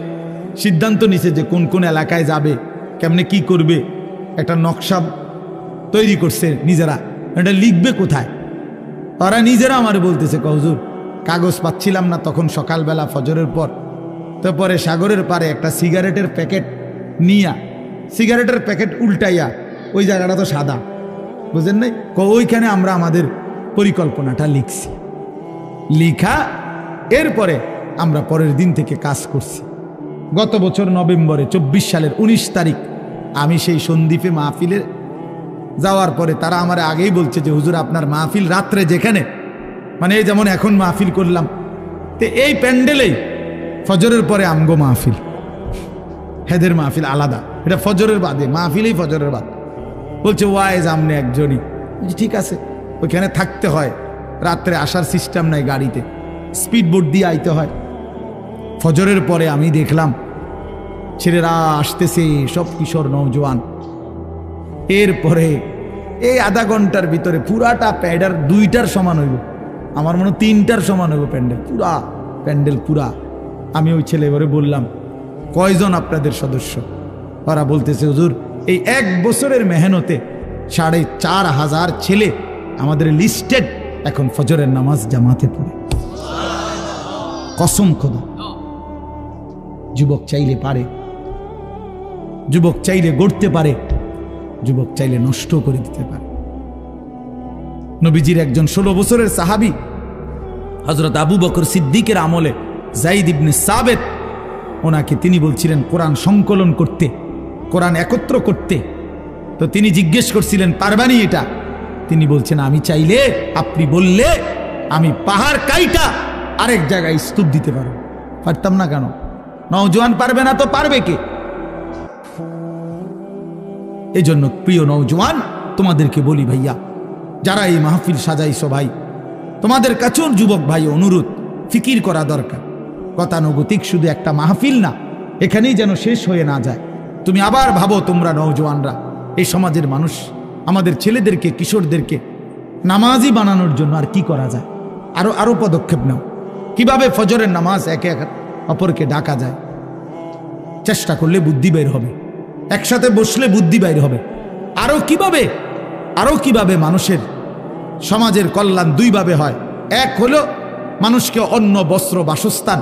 সিদ্ধান্ত নিছে যে কোন কোন এলাকায় যাবে, কেমনে কি করবে, একটা নকশা তৈরি করছে নিজেরা। এটা লিখবে কোথায়? ওরা নিজেরা আমার বলতেছে, হুজুর কাগজ পাচ্ছিলাম না তখন সকালবেলা ফজরের পর, তারপরে সাগরের পারে একটা সিগারেটের প্যাকেট নিয়া, সিগারেটের প্যাকেট উল্টাইয়া, ওই জায়গাটা তো সাদা, বুঝেন নাই, ওইখানে আমরা আমাদের পরিকল্পনাটা লিখছি। লিখা এরপরে আমরা পরের দিন থেকে কাজ করছি। গত বছর নভেম্বরে 24 সালের 19 তারিখ আমি সেই সন্দ্বীপে মাহফিলে যাওয়ার পরে তারা আমার আগেই বলছে যে হুজুর আপনার মাহফিল রাত্রে যেখানে মানে এই যেমন এখন মাহফিল করলাম, তো এই প্যান্ডেলেই ফজরের পরে আমগো মাহফিল, হেদের মাহফিল আলাদা, এটা ফজরের বাদে মাহফিলই ফজরের বাদ। বলছে ওয়াইজ আমনে একজনই, ঠিক আছে, ওইখানে থাকতে হয়, রাত্রে আসার সিস্টেম নাই, গাড়িতে স্পিড বোট দিয়ে আইতে হয়। ফজরের পরে আমি দেখলাম ছেলেরা আসতেছে, সব কিশোর নওজোয়ান। এরপরে এই আধা ঘন্টার ভিতরে পুরাটা প্যাডার 2টার সমান হইব, আমার মনে 3টার সমান হইব প্যান্ডেল, পুরা প্যান্ডেল পুরা। আমি ওই ছেলে এবারে বললাম কয়জন আপনাদের সদস্য? ওরা বলতেছে হুজুর এই 1 বছরের মেহনতে 4,500 ছেলে আমাদের লিস্টেড এখন ফজরের নামাজ জামাতে পড়ে। কসম খোদা, যুবক চাইলে পারে, যুবক চাইলে গড়তে পারে, যুবক চাইলে নষ্ট করে দিতে পারে। নবীজির একজন 16 বছরের সাহাবী হযরত আবু বকর সিদ্দিকের আমলে যায়েদ ইবনে সাবিত, ওনাকে তিনি বলছিলেন কোরআন সংকলন করতে, কোরআন একত্র করতে। তো তিনি জিজ্ঞেস করছিলেন পারবানি এটা? তিনি বলছেন আমি চাইলে, আপনি বললে আমি পাহাড় কাইটা আরেক জায়গায় স্তূপ দিতে পারব। পারতাম না কেন? নওজোয়ান পারবে না তো পারবে কে? এই জন্য প্রিয় নওজোয়ান, তোমাদেরকে বলি ভাইয়া, যারা এই মাহফিল সাজাইছো ভাই, তোমাদের কাছেও যুবক ভাই অনুরোধ, ফিকির করা দরকার। গতানুগতিক শুধু একটা মাহফিল না, এখানেই যেন শেষ হয়ে না যায়। তুমি আবার ভাবো, তোমরা নওজোয়ানরা, এই সমাজের মানুষ, আমাদের ছেলেদেরকে, কিশোরদেরকে নামাজি বানানোর জন্য আর কি করা যায়, আরো পদক্ষেপ নাও। কিভাবে ফজরের নামাজ একে অপরকে ডাকা যায়, চেষ্টা করলে বুদ্ধি বের হবে, একসাথে বসলে বুদ্ধি বের হবে। আরো কিভাবে মানুষের সমাজের কল্যাণ 2 ভাবে হয়। এক হলো মানুষকে অন্ন, বস্ত্র, বাসস্থান,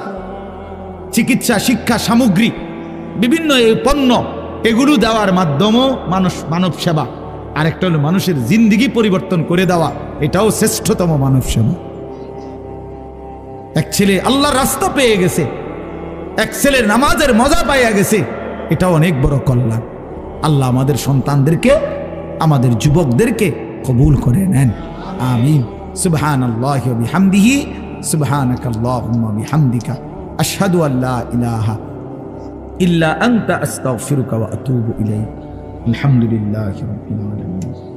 চিকিৎসা, শিক্ষা সামগ্রী, বিভিন্ন এই পণ্য, এগুলো দেওয়ার মাধ্যমেও মানব সেবা। আরেকটা হলো মানুষের জিন্দিগি পরিবর্তন করে দেওয়া, এটাও শ্রেষ্ঠতম মানব সেবা। এক ছেলে আল্লাহর রাস্তা পেয়ে গেছে, এক ছেলে নামাজের মজা পাইয়া গেছে, এটা অনেক বড় কল্যাণ। আল্লাহ আমাদের সন্তানদেরকে, আমাদের যুবকদেরকে কবুল করে নেন, আমিন। সুবহানাল্লাহি ওয়া বিহামদিহি, সুবহানাকাল্লাহুম্মা বিহামদিকা, আশহাদু আল্লা ইলাহা ইল্লা আনতা আস্তাগফিরুকা ওয়া আতুবু ইলাইক। আলহামদুলিল্লাহি রাব্বিল আলামিন।